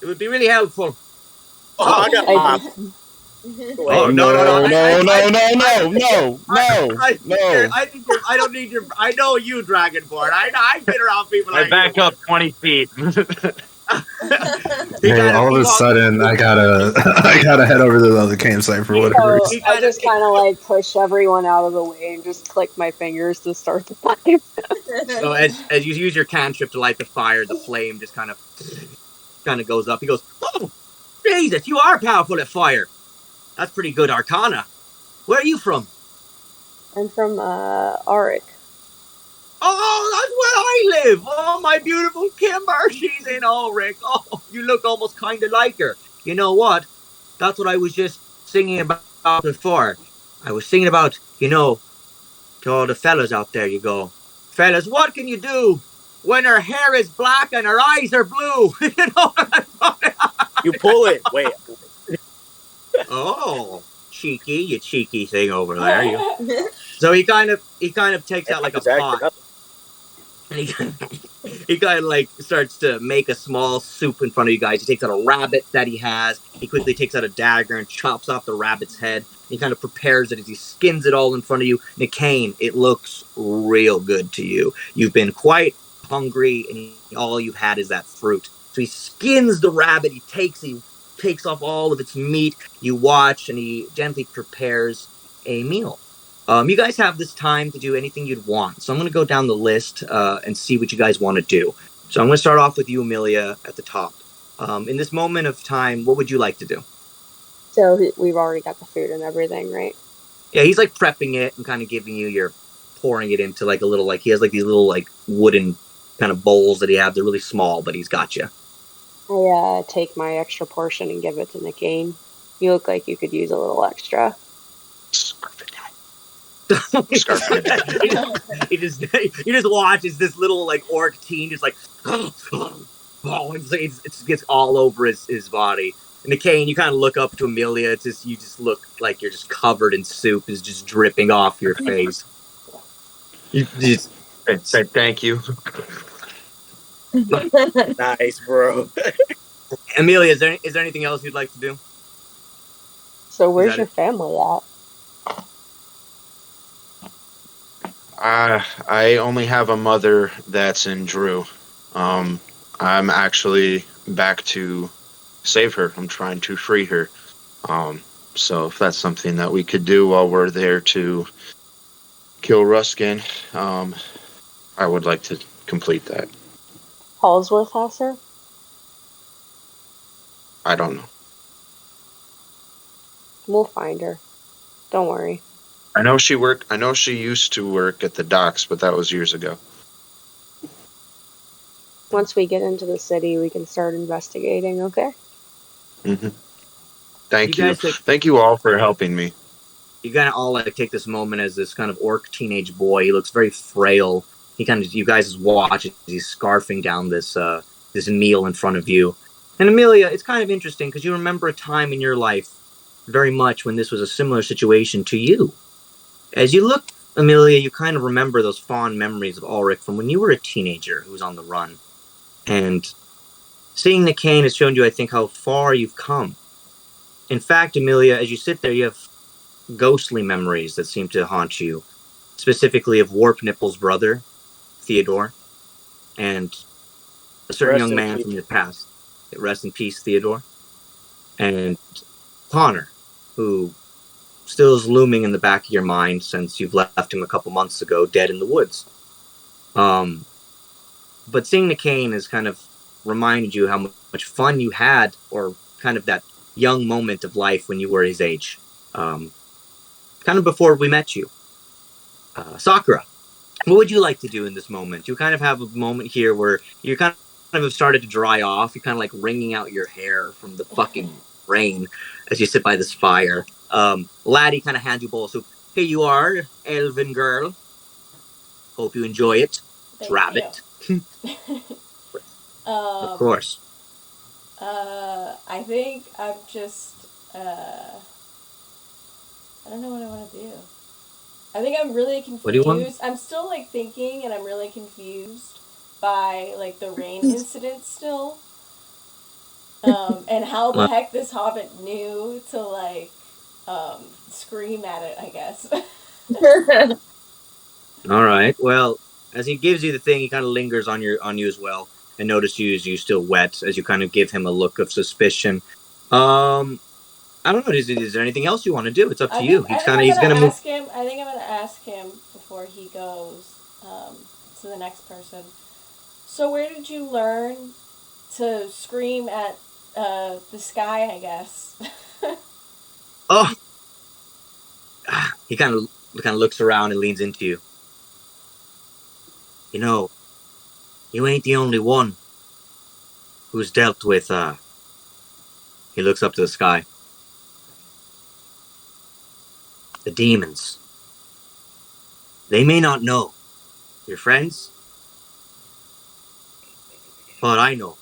It would be really helpful. Oh, I got I popped. Oh, no. I don't need your. I know you, Dragonborn. I've been around people I like back you. up 20 feet. Hey, all of a sudden, I gotta head over to the other campsite for whatever. So I just kind of like push everyone out of the way and just click my fingers to start the fire. So as you use your cantrip to light the fire, the flame just kind of goes up. He goes, "Oh, Jesus, you are powerful at fire. That's pretty good arcana. Where are you from?" I'm from Auric. "Oh, that's where I live. Oh, my beautiful Kimber, she's in Ulrich. Oh, you look almost kind of like her. You know what? That's what I was just singing about before. I was singing about, to all the fellas out there, you go, fellas, what can you do when her hair is black and her eyes are blue?" You know what I'm talking about? You pull it. Wait. Oh, you cheeky thing over there. So he kind of takes out like a pot. And he kind of like starts to make a small soup in front of you guys. He takes out a rabbit that he has. He quickly takes out a dagger and chops off the rabbit's head. He kind of prepares it as he skins it all in front of you. Nicaine, it looks real good to you. You've been quite hungry, and all you've had is that fruit. So he skins the rabbit. He takes off all of its meat. You watch, and he gently prepares a meal. You guys have this time to do anything you'd want. So I'm going to go down the list and see what you guys want to do. So I'm going to start off with you, Amelia, at the top. In this moment of time, what would you like to do? So we've already got the food and everything, right? Yeah, he's like prepping it and kind of giving you pouring it into like a little, like he has like these little like wooden kind of bowls that he has. They're really small, but he's got you. I take my extra portion and give it to Nicaine. You look like you could use a little extra. He just watches this little like orc teen just like it gets all over his body. And Nicaine, you kind of look up to Amelia. You just look like you're just covered in soup, is just dripping off your face. You just say thank you. Nice, bro. Amelia, is there anything else you'd like to do? So where's your family at? I only have a mother that's in Drew. I'm actually back to save her. I'm trying to free her. So if that's something that we could do while we're there to kill Ruskin, I would like to complete that. Halsworth has her? I don't know. We'll find her. Don't worry. I know she used to work at the docks, but that was years ago. Once we get into the city, we can start investigating, okay? Mm-hmm. Thank you. Thank you all for helping me. You kind of all like take this moment as this kind of orc teenage boy. He looks very frail. You guys watch as he's scarfing down this meal in front of you. And Amelia, it's kind of interesting because you remember a time in your life very much when this was a similar situation to you. As you look, Amelia, you kind of remember those fond memories of Ulrich from when you were a teenager who was on the run. And seeing Nicaine has shown you, I think, how far you've come. In fact, Amelia, as you sit there, you have ghostly memories that seem to haunt you, specifically of Warp Nipple's brother, Theodore, and a certain young man from your past. Rest in peace, Theodore. And Connor, who still is looming in the back of your mind since you've left him a couple months ago, dead in the woods. But seeing Nicaine has kind of reminded you how much fun you had, or kind of that young moment of life when you were his age, kind of before we met you. Sakura, what would you like to do in this moment? You kind of have a moment here where you kind of have started to dry off. You're kind of like wringing out your hair from the fucking rain as you sit by this fire. Laddie kind of hands you a bowl of soup. Here you are, elven girl. Hope you enjoy it. It's rabbit. Of course. I think I'm just, I don't know what I want to do. I think I'm really confused. What do you want? I'm still, like, thinking, and I'm really confused by, like, the rain incident still. And how the heck this hobbit knew to, like, scream at it, I guess. All right. Well, as he gives you the thing, he kind of lingers on you as well, and notices you still wet as you kind of give him a look of suspicion. I don't know. Is there anything else you want to do? It's up to you. He's gonna ask him. I think I'm gonna ask him before he goes to the next person. So where did you learn to scream at the sky? I guess. Oh. He kind of looks around and leans into you. You know, you ain't the only one who's dealt with. He looks up to the sky. The demons. They may not know your friends, but I know.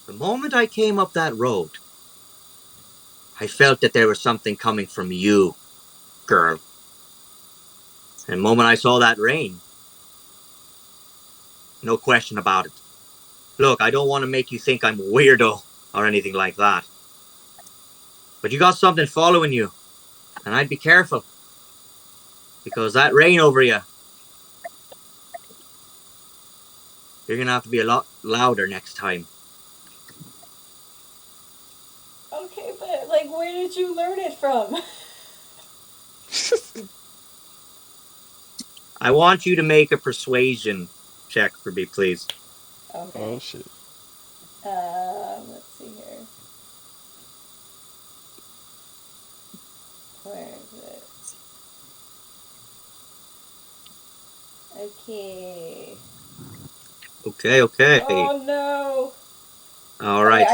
The moment I came up that road, I felt that there was something coming from you, girl. And the moment I saw that rain, no question about it. Look, I don't want to make you think I'm weirdo or anything like that. But you got something following you. And I'd be careful. Because that rain over you, you're going to have to be a lot louder next time. Okay, but, like, where did you learn it from? I want you to make a persuasion check for me, please. Okay. Oh, shit. Let's see here. Where is it? Okay. Okay. Oh no. All right.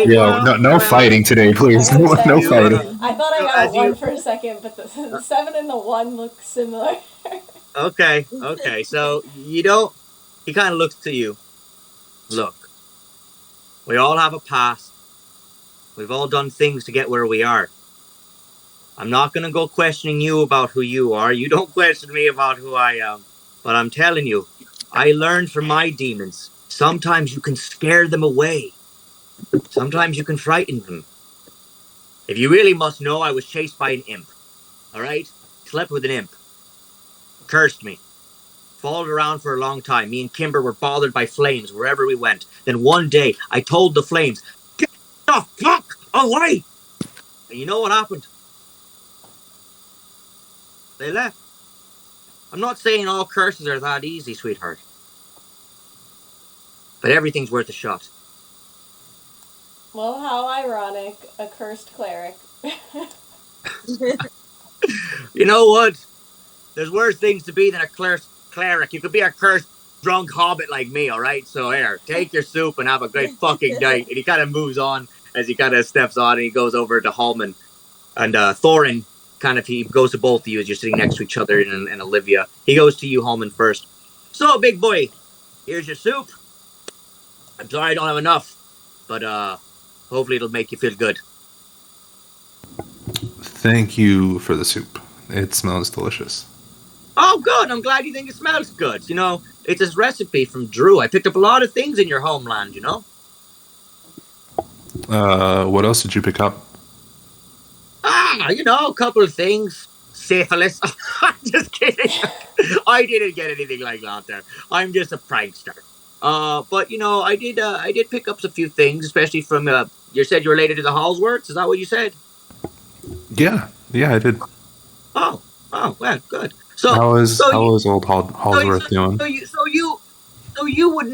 Yeah, well, no fighting today, please. No fighting. I thought I got a 1 for a second, but the 7 and the 1 look similar. Okay. So you don't. He kind of looks to you. Look, we all have a past. We've all done things to get where we are. I'm not going to go questioning you about who you are. You don't question me about who I am. But I'm telling you, I learned from my demons. Sometimes you can scare them away. Sometimes you can frighten them. If you really must know, I was chased by an imp. All right? Slept with an imp. Cursed me. Followed around for a long time. Me and Kimber were bothered by flames wherever we went. Then one day, I told the flames, "Get the fuck away!" And you know what happened? They left. I'm not saying all curses are that easy, sweetheart. But everything's worth a shot. Well, how ironic. A cursed cleric. You know what? There's worse things to be than a cursed cleric. You could be a cursed drunk hobbit like me, all right? So here, take your soup and have a great fucking night. And he kind of moves on as he kind of steps on and he goes over to Hallman. And Thorin he goes to both of you as you're sitting next to each other and Olivia. He goes to you, Hallman, first. So, big boy, here's your soup. I'm sorry I don't have enough, but hopefully it'll make you feel good. Thank you for the soup. It smells delicious. Oh, good. I'm glad you think it smells good. You know, it's a recipe from Drew. I picked up a lot of things in your homeland, you know? What else did you pick up? You know, a couple of things. Syphilis. I'm just kidding. I didn't get anything like that there. I'm just a prankster. But, you know, I did pick up a few things, especially from, you said you're related to the Hallsworths? Is that what you said? Yeah, I did. Oh, well, good. So how is old Hallsworth doing? So you would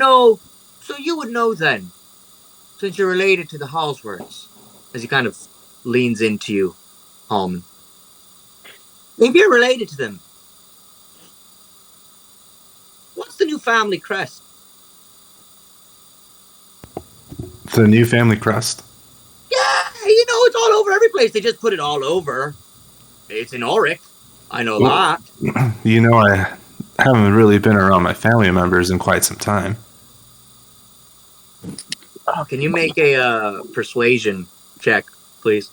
know then, since you're related to the Hallsworths, as he kind of leans into you, Hallman. Maybe you're related to them. What's the new family crest? The new family crest? Yeah, it's all over every place. They just put it all over. It's in Auric. I know that. I haven't really been around my family members in quite some time. Can you make a persuasion check, please?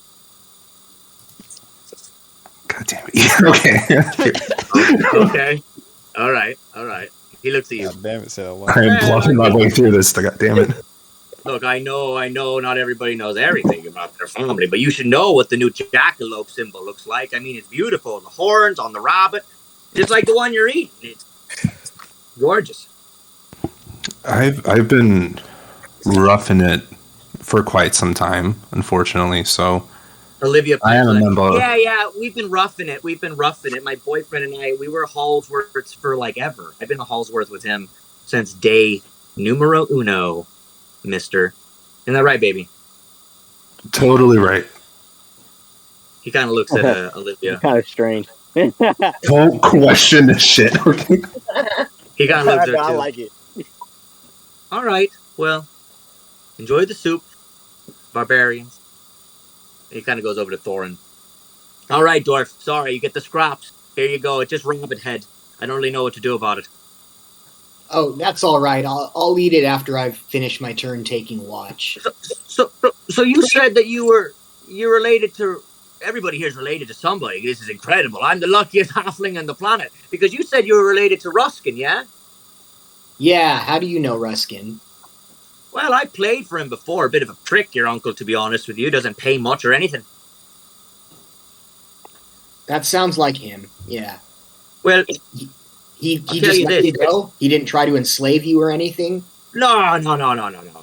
God damn it. Okay. All right. He looks at you. God damn it, I am bluffing my way through this. God damn it. Look, I know not everybody knows everything about their family, but you should know what the new jackalope symbol looks like. I mean, it's beautiful. The horns on the rabbit, just like the one you're eating. It's gorgeous. I've been roughing it for quite some time, unfortunately, so... Olivia, I am a member. Yeah, we've been roughing it. My boyfriend and I, we were Hallsworths for ever. I've been a Hallsworth with him since day numero uno, mister. Isn't that right, baby? Totally right. He kind of looks at Olivia. Kind of strange. Don't question this shit. He kind of looks at her, too. I like it. All right, well, enjoy the soup, barbarians. He kind of goes over to Thorin. All right, dwarf. Sorry, you get the scraps. Here you go. It's just rabbit head. I don't really know what to do about it. Oh, that's all right. I'll eat it after I've finished my turn taking watch. So you said that you're related to... Everybody here is related to somebody. This is incredible. I'm the luckiest halfling on the planet. Because you said you were related to Ruskin, yeah? Yeah, how do you know Ruskin? Well, I played for him before. A bit of a prick, your uncle, to be honest with you. Doesn't pay much or anything. That sounds like him, yeah. Well, he just let you go? He didn't try to enslave you or anything? No.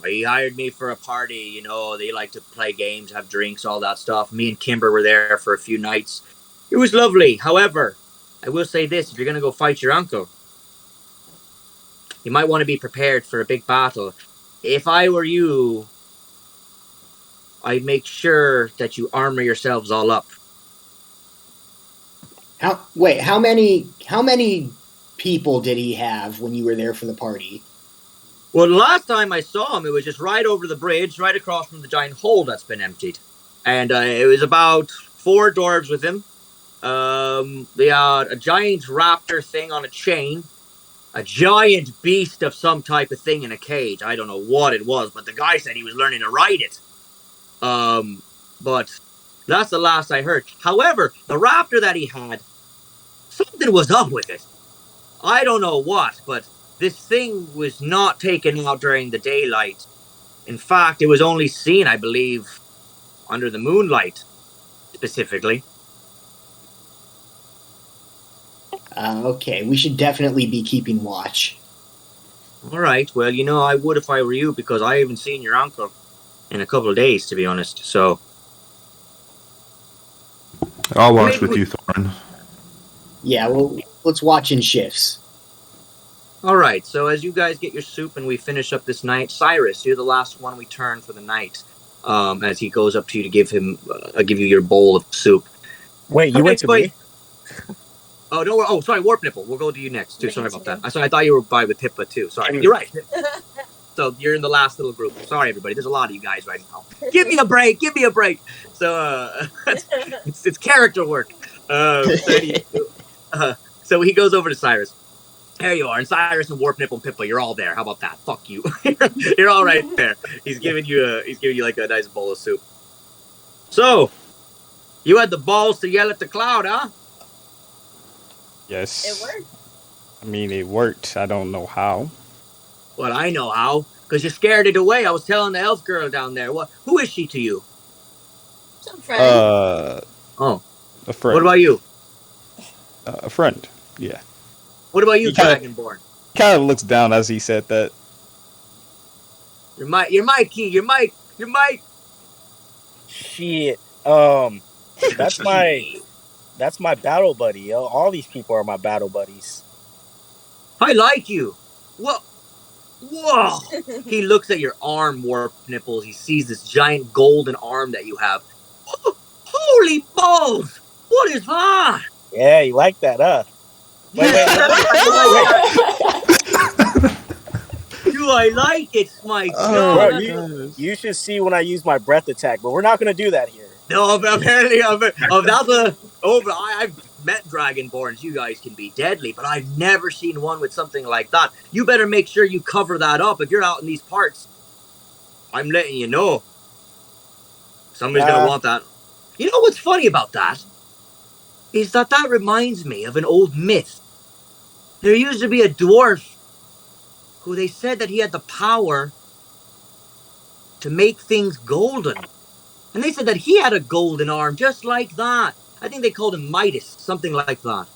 He hired me for a party, They like to play games, have drinks, all that stuff. Me and Kimber were there for a few nights. It was lovely. However, I will say this. If you're going to go fight your uncle, you might want to be prepared for a big battle. If I were you, I'd make sure that you armor yourselves all up. How many people did he have when you were there for the party? Well, the last time I saw him, it was just right over the bridge, right across from the giant hole that's been emptied. And it was about 4 dwarves with him. They had a giant raptor thing on a chain. A giant beast of some type of thing in a cage. I don't know what it was, but the guy said he was learning to ride it. But that's the last I heard. However, the raptor that he had, something was up with it. I don't know what, but this thing was not taken out during the daylight. In fact, it was only seen, I believe, under the moonlight, specifically. Okay, we should definitely be keeping watch. All right, well, I would if I were you, because I haven't seen your uncle in a couple of days, to be honest, so... I'll watch with you, Thorin. Yeah, well, let's watch in shifts. All right, so as you guys get your soup and we finish up this night, Cyrus, you're the last one we turn for the night. As he goes up to you to give you your bowl of soup. Wait, you went to me? Oh, no, sorry, Warp Nipple. We'll go to you next, too. Sorry about that. I thought you were by with Pippa, too. Sorry, you're right. So you're in the last little group. Sorry, everybody. There's a lot of you guys right now. Give me a break. So it's character work. So he goes over to Cyrus. There you are. And Cyrus and Warp Nipple and Pippa, you're all there. How about that? Fuck you. You're all right there. He's giving you like a nice bowl of soup. So, you had the balls to yell at the cloud, huh? Yes. It worked. I mean, it worked. I don't know how. Well, I know how. Because you scared it away. I was telling the elf girl down there. Who is she to you? Some friend. A friend. What about you? A friend. Yeah. What about you, Dragonborn? Kind of looks down as he said that. You're my key. You're my. Shit. That's my battle buddy, yo. All these people are my battle buddies. I like you. Well, Whoa! He looks at your arm, Warp Nipples. He sees this giant golden arm that you have. Oh, holy balls! What is that? Yeah, you like that, huh? Wait. Do I like it, my Bro, God? you should see when I use my breath attack, but we're not going to do that here. No, but apparently, I've met Dragonborns. You guys can be deadly, but I've never seen one with something like that. You better make sure you cover that up. If you're out in these parts, I'm letting you know. Somebody's going to want that. You know what's funny about that? Is that reminds me of an old myth. There used to be a dwarf who they said that he had the power to make things golden. And they said that he had a golden arm just like that. I think they called him Midas, something like that.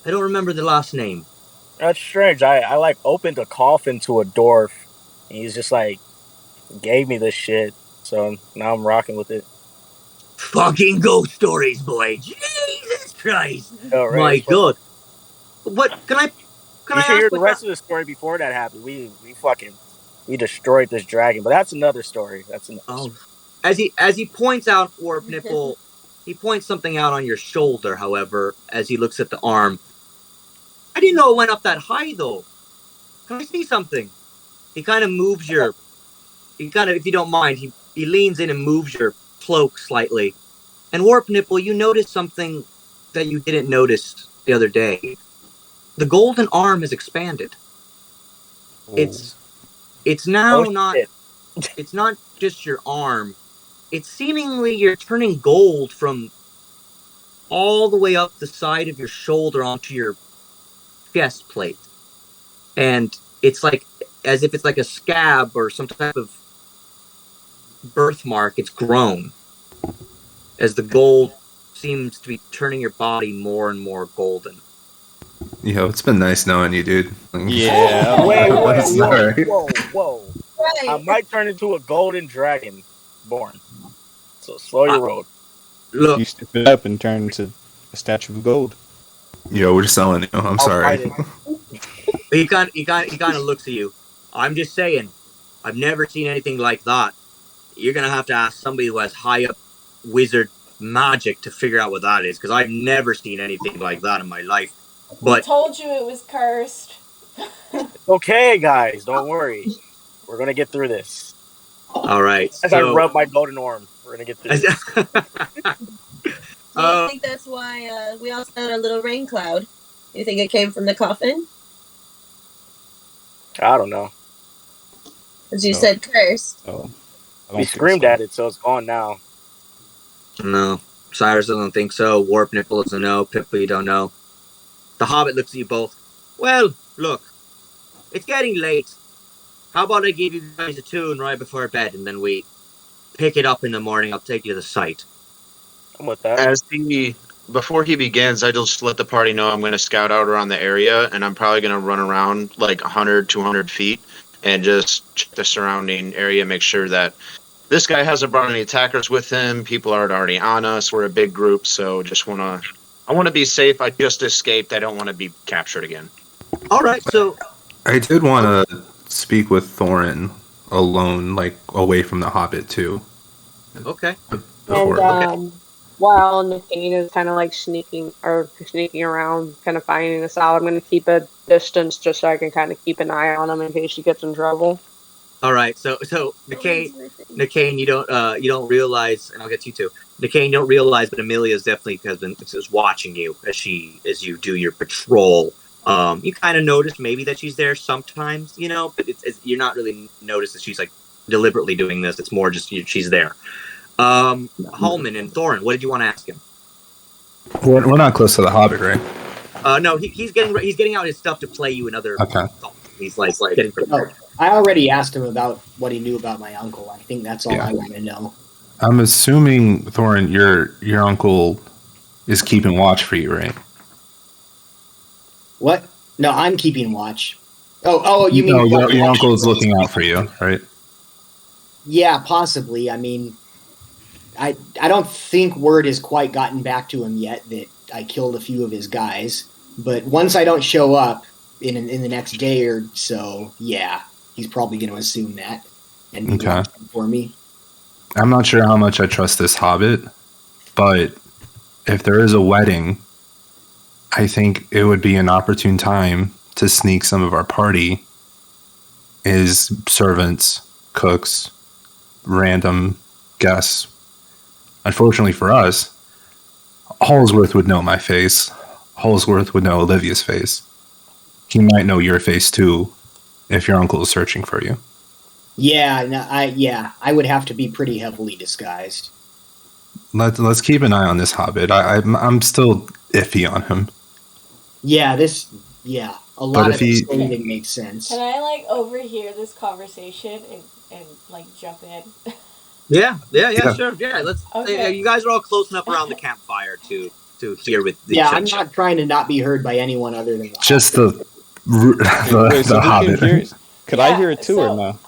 I don't remember the last name. That's strange. I like opened a coffin to a dwarf, and he's just like gave me this shit. So now I'm rocking with it. Fucking ghost stories, boy. Jesus Christ. Oh, right. My God. What can I you should hear the rest of the story before that happened. We destroyed this dragon, but that's another story. That's another story. As he points out, Warp Nipple, he points something out on your shoulder, however, as he looks at the arm. I didn't know it went up that high, though. Can I see something? He kind of moves if you don't mind, he leans in and moves your cloak slightly. And Warp Nipple, you notice something that you didn't notice the other day. The golden arm has expanded. Ooh. It's now it's not just your arm. It's seemingly you're turning gold from all the way up the side of your shoulder onto your chest plate. And it's like as if it's like a scab or some type of birthmark. It's grown as the gold seems to be turning your body more and more golden. Yo, it's been nice knowing you, dude. Yeah. Wait, whoa. Right. I might turn into a golden dragon born. So slow your road. Look, you step it up and turn into a statue of gold. Yo, we're selling you. I'm sorry. He kind of looks at you. I'm just saying, I've never seen anything like that. You're gonna have to ask somebody who has high up wizard magic to figure out what that is, because I've never seen anything like that in my life. But I told you it was cursed. Okay, guys, don't worry. We're gonna get through this. All right. As I rub my golden arm, we're gonna get through this. Do you think that's why we all found a little rain cloud? You think it came from the coffin? I don't know. As you said, cursed. Oh, we screamed at it, so it's gone now. No, Cyrus doesn't think so. Warp Nipple doesn't know. Pippa, you don't know. The Hobbit looks at you both. Well, look, it's getting late. How about I give you guys a tune right before bed, and then we pick it up in the morning. I'll take you to the site. I'm with that. Before he begins, I just let the party know I'm going to scout out around the area, and I'm probably going to run around like 100, 200 feet and just check the surrounding area, make sure that this guy hasn't brought any attackers with him. People aren't already on us. We're a big group, so I want to be safe. I just escaped. I don't want to be captured again. All right, so I did want to speak with Thorin alone, like away from the Hobbit too. Okay. And while Nikane is kind of like sneaking around, kind of finding us out, I'm going to keep a distance just so I can kind of keep an eye on him in case he gets in trouble. All right, so Nikane, you don't realize, and I'll get to you too. Nikane, you don't realize, but Amelia's definitely is watching you as you do your patrol. You kind of notice maybe that she's there sometimes, but you're not really notice that she's like deliberately doing this. It's more just she's there. Hallman and Thorin, what did you want to ask him? We're not close to the Hobbit, right? No, he's getting out his stuff to play you another. Okay. He's like getting prepared. I already asked him about what he knew about my uncle. I think that's all I want to know. I'm assuming, Thorin, your uncle is keeping watch for you, right? What? No, I'm keeping watch. Oh, you mean your uncle is looking out for you, right? Yeah, possibly. I mean, I don't think word has quite gotten back to him yet that I killed a few of his guys. But once I don't show up in the next day or so, yeah, he's probably going to assume that and be Okay. for me. I'm not sure how much I trust this hobbit, but if there is a wedding, I think it would be an opportune time to sneak some of our party as servants, cooks, random guests. Unfortunately for us, Holsworth would know my face. Holsworth would know Olivia's face. He might know your face too if your uncle is searching for you. Yeah, no, I would have to be pretty heavily disguised. Let's keep an eye on this hobbit. I'm still iffy on him. Yeah, a lot of his clothing makes sense. Can I like overhear this conversation and like jump in? Yeah, sure. Yeah, let's. Okay. You guys are all close enough around the campfire to hear with the. Yeah, I'm not trying to not be heard by anyone other than just the hobbit. Could I hear it too or no?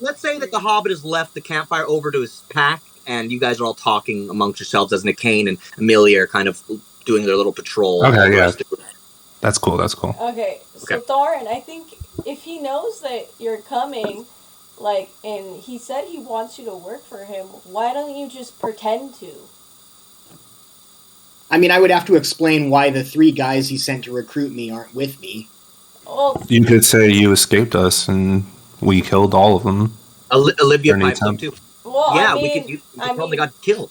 Let's say that the hobbit has left the campfire over to his pack, and you guys are all talking amongst yourselves as Nicaine and Amelia are kind of doing their little patrol. Okay, yeah. That's cool. Okay, so Thorin, I think if he knows that you're coming, like, and he said he wants you to work for him, why don't you just pretend to? I mean, I would have to explain why the 3 guys he sent to recruit me aren't with me. Well, you could say you escaped us and we killed all of them. Olivia piped up too. Well, yeah, I mean, you probably got killed.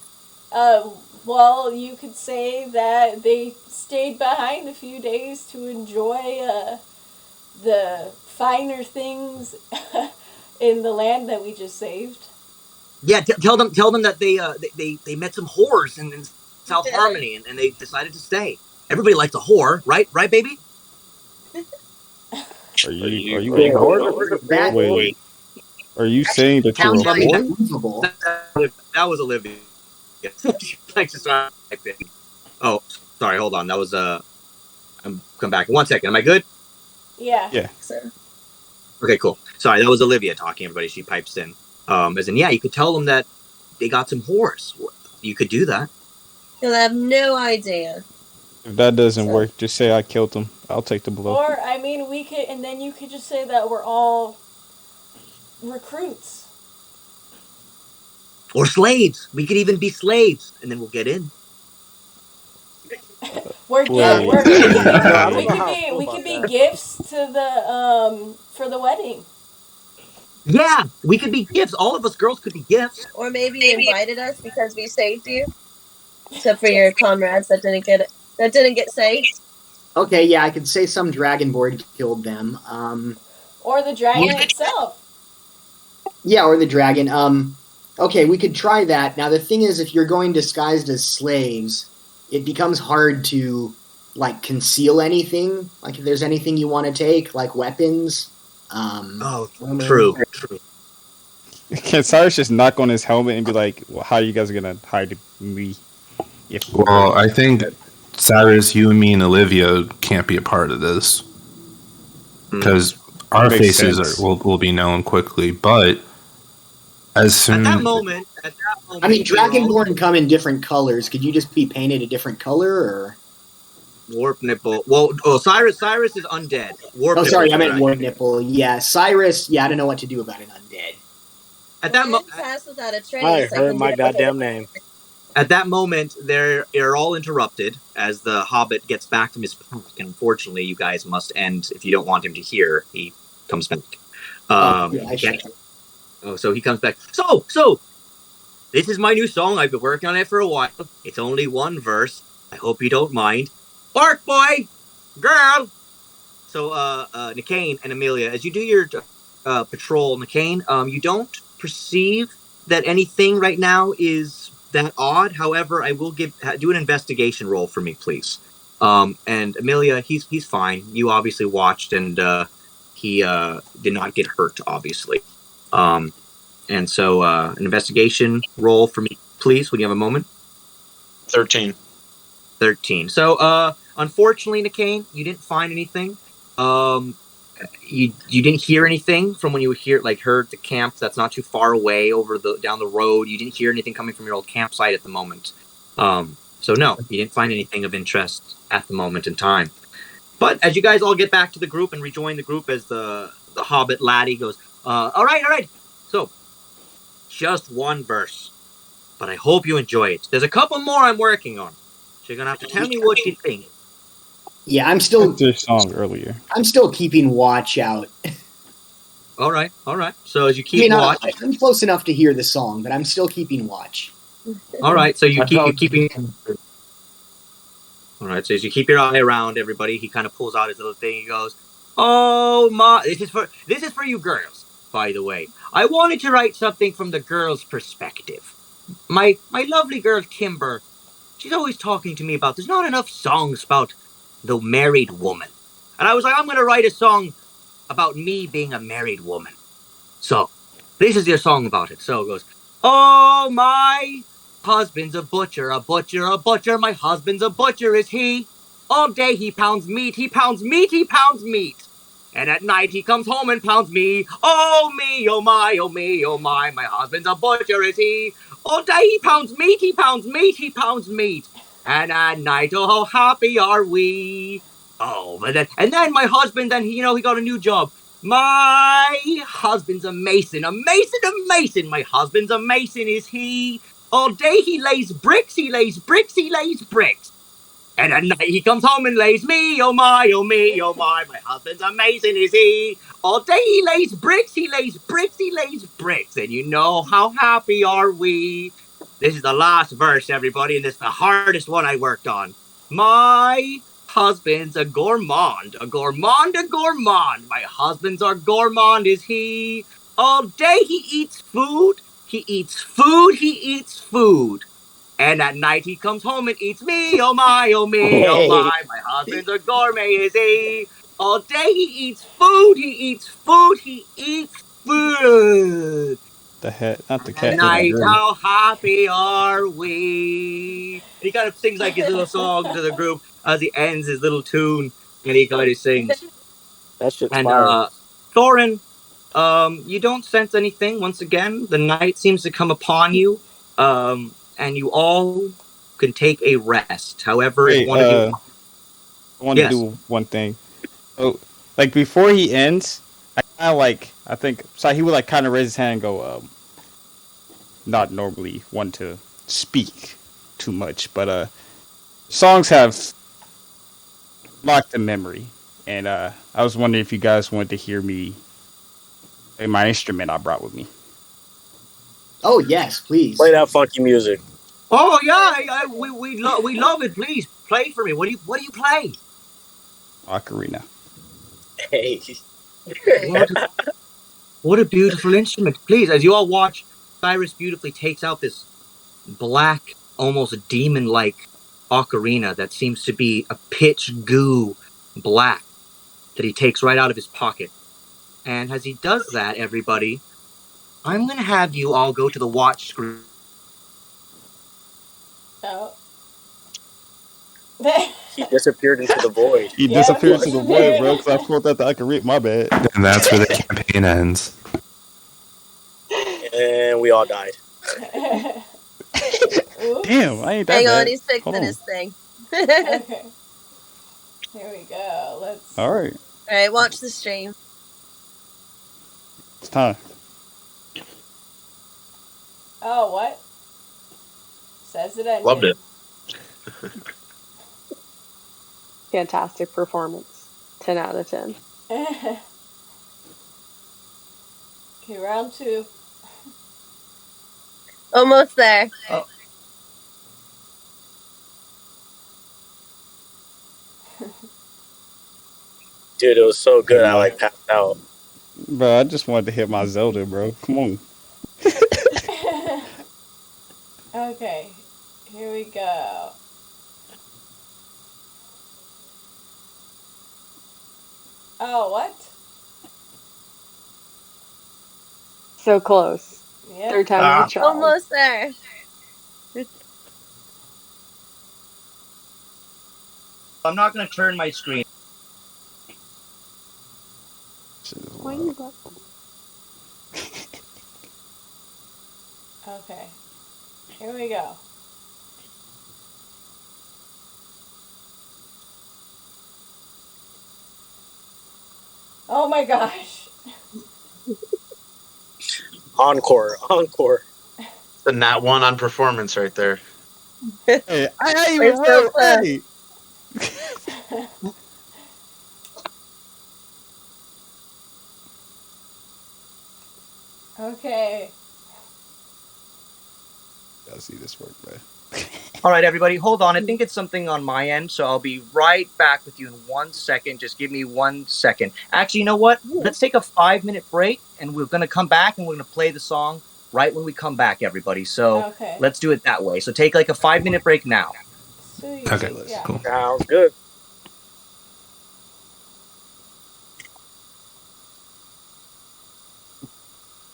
Well, you could say that they stayed behind a few days to enjoy the finer things in the land that we just saved. Yeah, tell them that they met some whores in South Harmony and they decided to stay. Everybody likes a whore, right, baby? Are you a whore? Wait. Are you saying that you're a whore? That was Olivia. Oh, sorry. Hold on. That was I'm come back. 1 second. Am I good? Yeah. Yeah. Okay. Cool. Sorry, that was Olivia talking. Everybody, she pipes in. As in, yeah, you could tell them that they got some whores. You could do that. You'll have no idea. If that doesn't work, just say I killed them. I'll take the blow. Or I mean, we could, and then you could just say that we're all recruits. Or slaves. We could even be slaves, and then we'll get in. We could be gifts to the for the wedding. Yeah, we could be gifts. All of us girls could be gifts. Or maybe you invited us because we saved you. Except for your comrades that didn't get saved. Okay, yeah, I could say some dragonborn killed them. Or the dragon itself. Yeah, or the dragon. Okay, we could try that. Now, the thing is, if you're going disguised as slaves, it becomes hard to, like, conceal anything. Like, if there's anything you want to take, like weapons. True. Can Cyrus just knock on his helmet and be like, well, how are you guys going to hide me? Well, I think Cyrus, you and me and Olivia can't be a part of this. Because our faces will be known quickly, but as soon at that moment, I mean, Dragonborn come in different colors. Could you just be painted a different color, or Warp Nipple? Well, Cyrus is undead. I meant Warp Nipple. Yeah, Cyrus. Yeah, I don't know what to do about an undead. At that moment, pass without a trace. I heard my goddamn name. At that moment, they're all interrupted as the Hobbit gets back from his pack. And unfortunately, you guys must end if you don't want him to hear. He comes back. So he comes back. So, this is my new song. I've been working on it for a while. It's only 1 verse. I hope you don't mind. Bark, boy! Girl! So, Nicaine and Amelia, as you do your patrol, Nicaine, you don't perceive that anything right now is that odd. However, I will do an investigation roll for me, please. And Amelia, he's fine. You obviously watched, and he did not get hurt, obviously. And so an investigation roll for me, please, when you have a moment. 13. So, unfortunately, Nicaine, you didn't find anything. You didn't hear anything from when you heard the camp that's not too far away down the road. You didn't hear anything coming from your old campsite at the moment. So no, you didn't find anything of interest at the moment in time. But as you guys all get back to the group and rejoin the group as the the Hobbit laddie goes, all right. So, just one verse, but I hope you enjoy it. There's a couple more I'm working on. So you're gonna have to tell me what you think. Yeah, I'm still Your song earlier. I'm still keeping watch out. All right. So as you I keep mean, watch, I'm close enough to hear the song, but I'm still keeping watch. all right. So you keeping. All right. So as you keep your eye around everybody, he kind of pulls out his little thing. He goes, "Oh my! This is for you girls. By the way, I wanted to write something from the girls' perspective. My lovely girl Kimber, she's always talking to me about there's not enough songs about the married woman, and I was like, I'm going to write a song about me being a married woman. So this is your song about it. So it goes, oh my husband's a butcher, a butcher, a butcher. My husband's a butcher, is he? All day he pounds meat, he pounds meat, he pounds meat. And at night he comes home and pounds me. Oh me, oh my, oh me, oh my. My husband's a butcher, is he? All day he pounds meat, he pounds meat, he pounds meat. And at night, oh how happy are we. Oh, but then my husband, then he got a new job. My husband's a mason, a mason, a mason. My husband's a mason, is he? All day he lays bricks, he lays bricks, he lays bricks. And at night he comes home and lays me, oh my, oh me, oh my. My husband's a mason, is he? All day he lays bricks, he lays bricks, he lays bricks. And you know how happy are we? This is the last verse, everybody, and this is the hardest one I worked on. My husband's a gourmand, a gourmand, a gourmand. My husband's a gourmand, is he? All day he eats food, he eats food, he eats food. And at night he comes home and eats me, oh my, oh me, oh my. My husband's a gourmet, is he? All day he eats food, he eats food, he eats food. The head, not the At cat hitting night, girl. how happy are we? And he kind of sings like his little song to the group as he ends his little tune, and he kind of sings. That shit's And fire. Thorin, you don't sense anything. Once again, the night seems to come upon you, and you all can take a rest. However, if Wait, one of you, I want to yes, do one thing. Oh, like before he ends, I think so he would like kind of raise his hand and go, not normally want to speak too much, but songs have locked in memory, and I was wondering if you guys wanted to hear me play my instrument I brought with me. Oh yes, please. Play that funky music. Oh yeah, we love it. Please play for me. What do you play? Ocarina. Hey. What a beautiful instrument. Please, as you all watch, Cyrus beautifully takes out this black, almost demon-like ocarina that seems to be a pitch goo black that he takes right out of his pocket. And as he does that, everybody, I'm going to have you all go to the watch screen. Oh. He disappeared into the void. He disappeared into the void, bro, because I pulled out the ocarina. My bad. And that's where the campaign ends. And we all died. Damn, I ain't that Hang bad. on, he's fixing Hold on. his thing. Okay. Here we go. Let's. All right, All right, watch the stream. it's time. Oh, what? Says it ended. Loved it. Fantastic performance. 10 out of 10. Okay, round 2. Almost there. Oh. Dude, it was so good. I like passed out. Bro, I just wanted to hit my Zelda, bro. Come on. Okay, here we go. Oh, what? So close. Yep. Third time the charm. Almost there. I'm not going to turn my screen. Why you got- Okay, here we go. Oh my gosh. Encore. The nat 1 on performance right there. Hey, I ain't even wrote. Hey. Okay. I'll see this work, man. All right, everybody, hold on. I think it's something on my end, so I'll be right back with you in 1 second. Just give me 1 second. Actually, you know what? Let's take a 5-minute break, and we're going to come back, and we're going to play the song right when we come back, everybody. So let's do it that way. So take like a 5-minute break now. Okay, cool. Sounds good.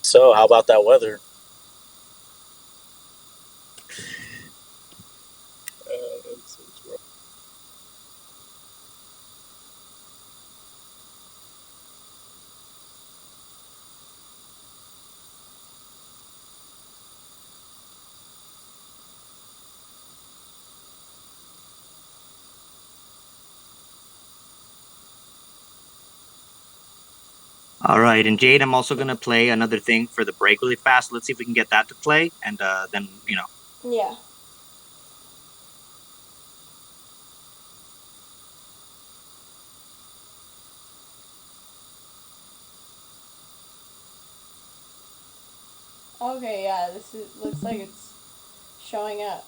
So, how about that weather? All right, and Jade, I'm also going to play another thing for the break really fast. Let's see if we can get that to play, and then, Yeah. Okay, yeah, looks like it's showing up.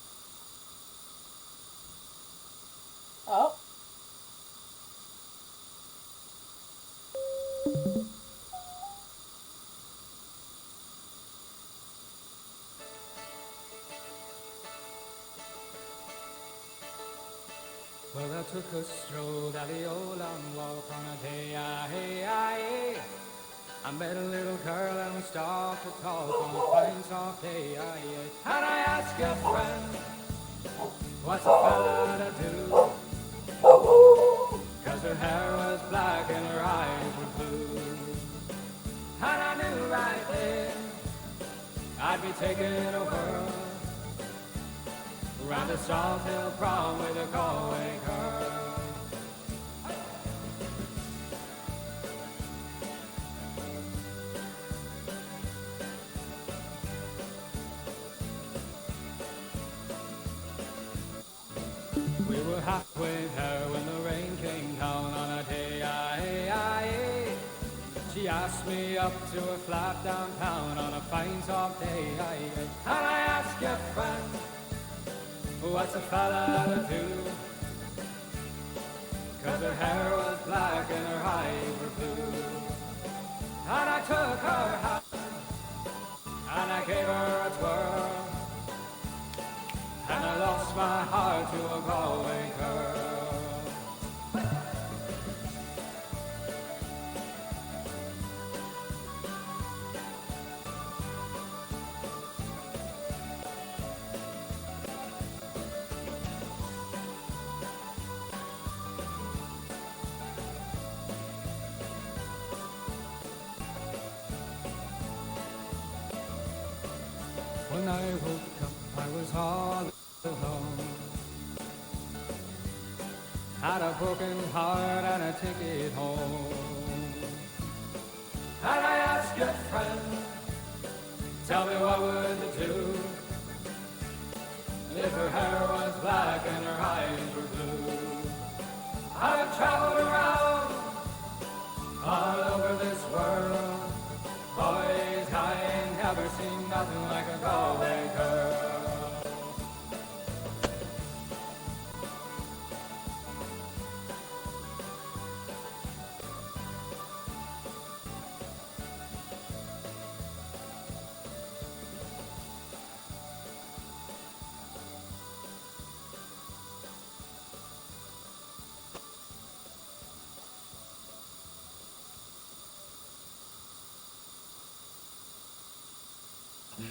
Oh. Well, I took a stroll down the old long walk on a day, I met a little girl and we stopped to talk on a fine soft day, and I asked a friend, what's a fella to do? 'Cause her hair was black and her eyes were blue. And I knew right then I'd be taking a whirl around the Salt Hill prom with a Galway girl. We were halfway there when the rain came down on a day, She asked me up to a flat downtown on a fine soft day, And I asked your friend, what's a fella to do? 'Cause her hair was black and her eyes were blue. And I took her hand and I gave her a twirl, and I lost my heart to a Galway girl. When I woke up, I was all alone. Had a broken heart and a ticket home. And I asked your friend, tell me what would you do if her hair was black and her eyes were blue? I've traveled around all over this world. Boys, I ain't never seen nothing like a Galway girl.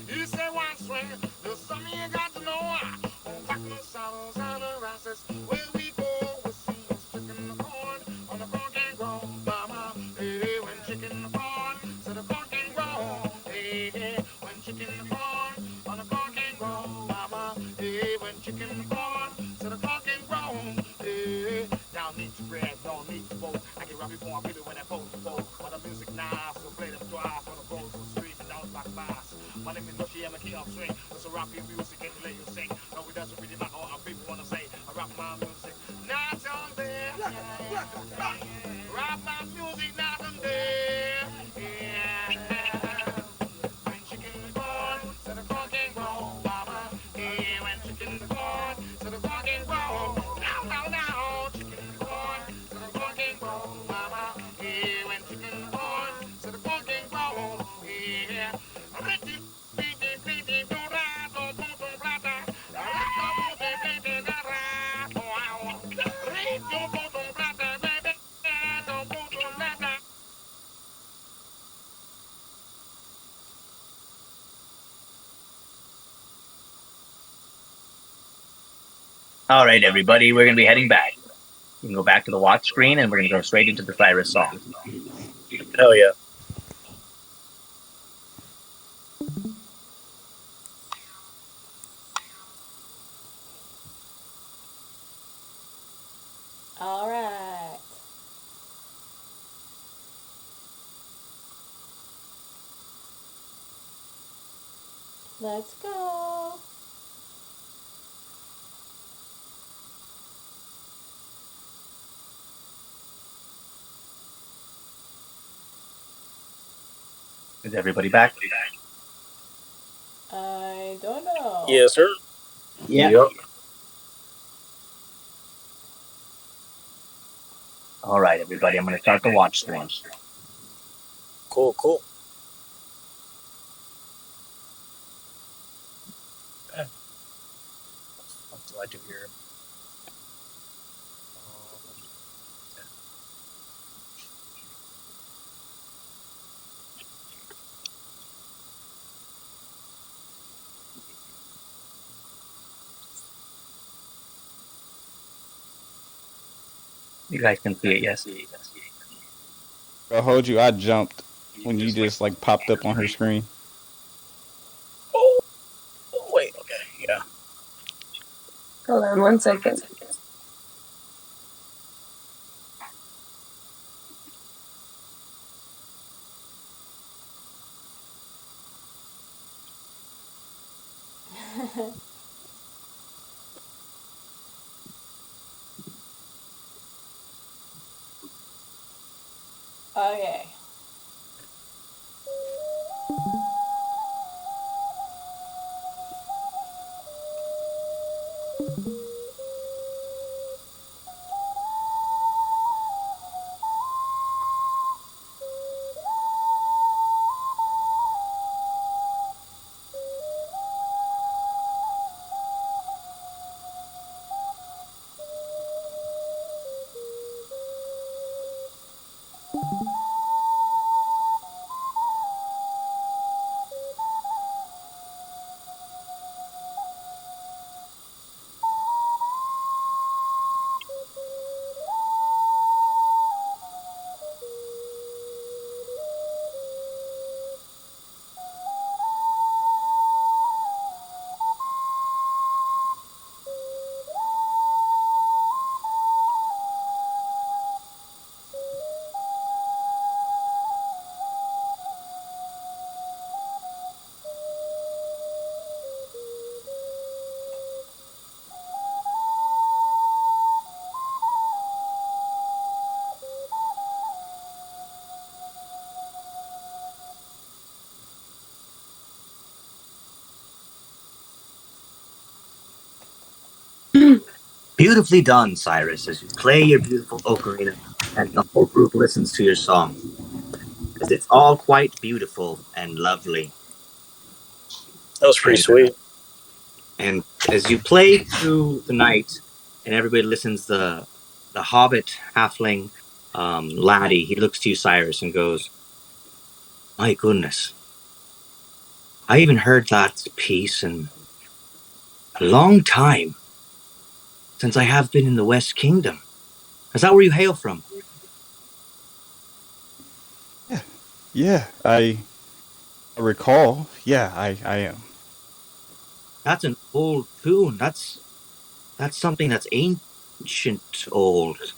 You say why swing? There's something you got to know. On Buckle saddles and harasses, where we go, we see us chicken the corn on the corn can grow. Mama, hey, when chicken the corn, so the corn can grow. Hey, hey, when chicken the corn on the corn can grow. Mama, hey, when chicken the corn, so the corn can grow. Hey, y'all need to bread, don't need to vote. I can rub before I feel it when I vote. But the music now, so play them twice. rock your music and let you sing. No, it doesn't really matter what people wanna say. I rock my music, night and day. Rock my music night and day. Yeah. When chicken is born, so the frog can grow, mama. Yeah, when chicken is born, so the frog can grow. Now, chicken is born, so the frog can grow, mama. Yeah, when chicken is born, so the frog can grow. Yeah. All right, everybody, we're going to be heading back. You can go back to the watch screen, and we're going to go straight into the Cyrus song. Hell yeah. All right. Let's go. Is everybody back? I don't know. Yes, sir. Yeah. Yep. All right, everybody, I'm going to start the watch screen. Cool, cool. What do I do here? You guys can see it, yes? I'll hold you. I jumped when you just like popped up on her screen. Oh, wait, okay, yeah. Hold on 1 second. Okay. Beautifully done, Cyrus, as you play your beautiful ocarina and the whole group listens to your song. Because it's all quite beautiful and lovely. That was pretty sweet. And as you play through the night and everybody listens, the hobbit halfling laddie, he looks to you, Cyrus, and goes, "My goodness. I haven't heard that piece in a long time since I have been in the West Kingdom. Is that where you hail from?" Yeah, I recall. Yeah, I am. That's an old tune. That's something that's ancient old.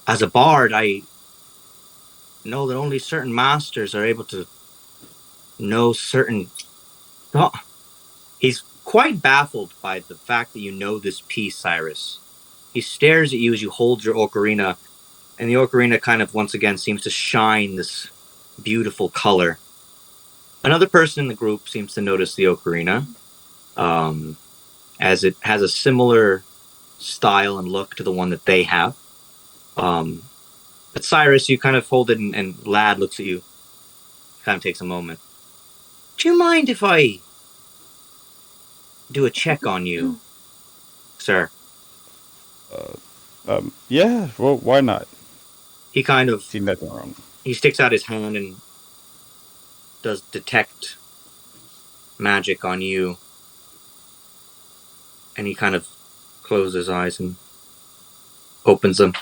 As a bard, I know that only certain masters are able to know certain He's quite baffled by the fact that you know this piece, Cyrus. He stares at you as you hold your ocarina, and the ocarina kind of once again seems to shine this beautiful color. Another person in the group seems to notice the ocarina, as it has a similar style and look to the one that they have. But Cyrus, you kind of hold it, and Lad looks at you. Kind of takes a moment. Do you mind if I do a check on you, sir? Yeah. Well, why not? He kind of See nothing wrong. He sticks out his hand and does detect magic on you. And he kind of closes his eyes and opens them.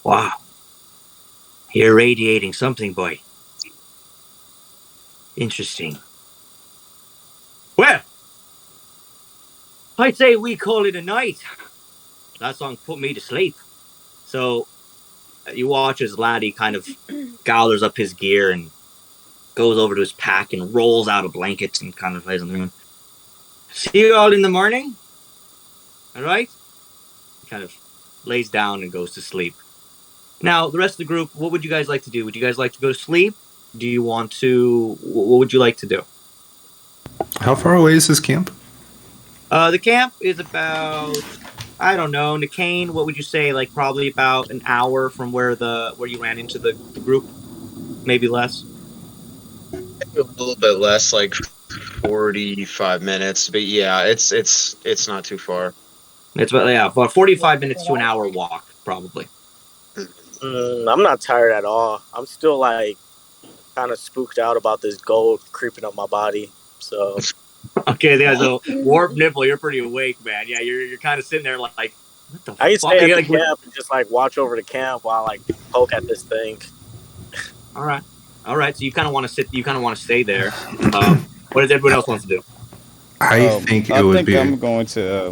Wow. You're radiating something, boy. Interesting. Well, I'd say we call it a night. That song put me to sleep. So you watch as Laddie kind of gathers up his gear and goes over to his pack and rolls out a blanket and kind of lays on the ground. See you all in the morning. All right? He kind of lays down and goes to sleep. Now, the rest of the group, what would you guys like to do? Would you guys like to go to sleep? Do you want to... What would you like to do? How far away is this camp? The camp is about... I don't know, Nicaine, what would you say? Like probably about an hour from where you ran into the group? Maybe less? A little bit less, like 45 minutes. But yeah, it's not too far. It's about 45 minutes to an hour walk, probably. I'm not tired at all. I'm still like kind of spooked out about this gold creeping up my body. So okay, yeah. So Warp Nipple, you're pretty awake, man. Yeah, you're kind of sitting there like, what the I used to fuck? stay at the camp and just like watch over the camp while like poke at this thing. All right. So you kind of want to sit. You kind of want to stay there. What does everyone else wants to do? I think it would be. I'm going to.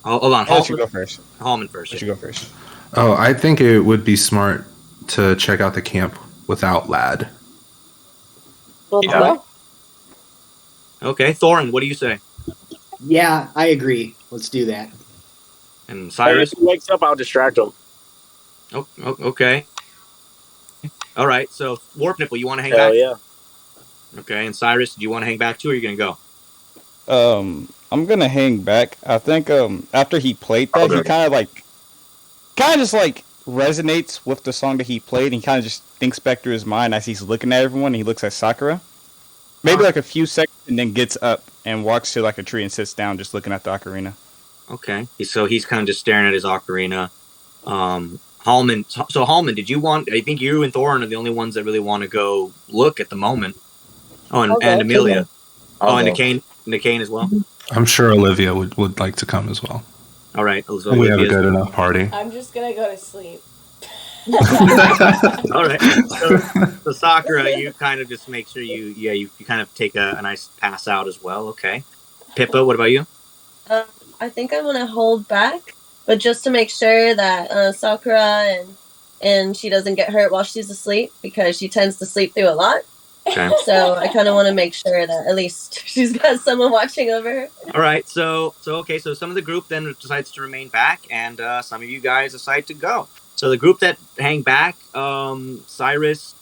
Hold on. I'll let you go first. Hallman first. Let you go first. Oh, I think it would be smart to check out the camp without Lad. Yeah. Okay, Thorin, what do you say? Yeah, I agree. Let's do that. And Cyrus? If he wakes up, I'll distract him. Oh, okay. All right, so Warp Nipple, you want to hang back? Yeah. Okay, and Cyrus, do you want to hang back too, or are you going to go? I'm going to hang back. I think after he played that, he kind of just like resonates with the song that he played, and he kind of just thinks back through his mind as he's looking at everyone, and he looks at Sakura. Maybe like a few seconds, and then gets up and walks to like a tree and sits down just looking at the ocarina. Okay, so he's kind of just staring at his ocarina. Hallman, did you want... I think you and Thorin are the only ones that really want to go look at the moment. Oh, and Amelia. Oh, and Nicaine as well? I'm sure Olivia would like to come as well. All right. So we have a good enough party. I'm just going to go to sleep. All right. So Sakura, you kind of just make sure you kind of take a nice pass out as well. Okay. Pippa, what about you? I think I'm gonna hold back, but just to make sure that Sakura and she doesn't get hurt while she's asleep, because she tends to sleep through a lot. Okay. So I kind of want to make sure that at least she's got someone watching over her. All right. So some of the group then decides to remain back, and some of you guys decide to go. So the group that hang back, Cyrus,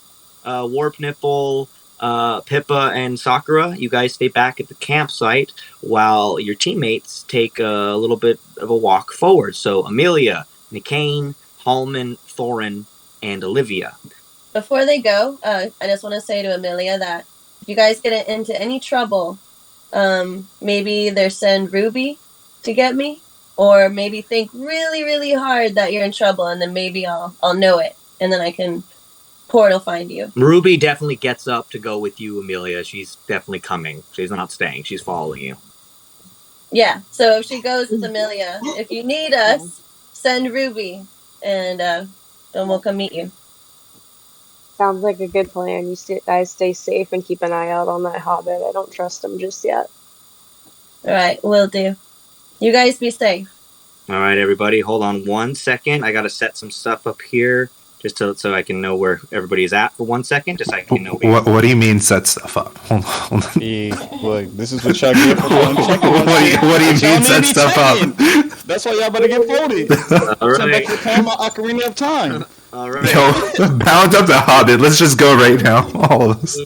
Warp Nipple, Pippa, and Sakura, you guys stay back at the campsite while your teammates take a little bit of a walk forward. So Amelia, Nicaine, Hallman, Thorin, and Olivia. Before they go, I just want to say to Amelia that if you guys get into any trouble, maybe either send Ruby to get me, or maybe think really, really hard that you're in trouble, and then maybe I'll know it, and then I can portal find you. Ruby definitely gets up to go with you, Amelia. She's definitely coming. She's not staying. She's following you. Yeah, so if she goes with Amelia, if you need us, send Ruby, and then we'll come meet you. Sounds like a good plan. You guys stay safe and keep an eye out on that hobbit. I don't trust him just yet. All right, will do. You guys be safe. All right, everybody, hold on 1 second. I got to set some stuff up here. just so I can know where everybody is at for 1 second, just so I can know. What do you mean set stuff up? Hold on. Look, this is what y'all get for going checking. What do you mean set stuff up? That's why y'all better get folded. All Send back right. to the time Ocarina of Time. All right. Yo, bound up the Hobbit. Let's just go right now, all of us.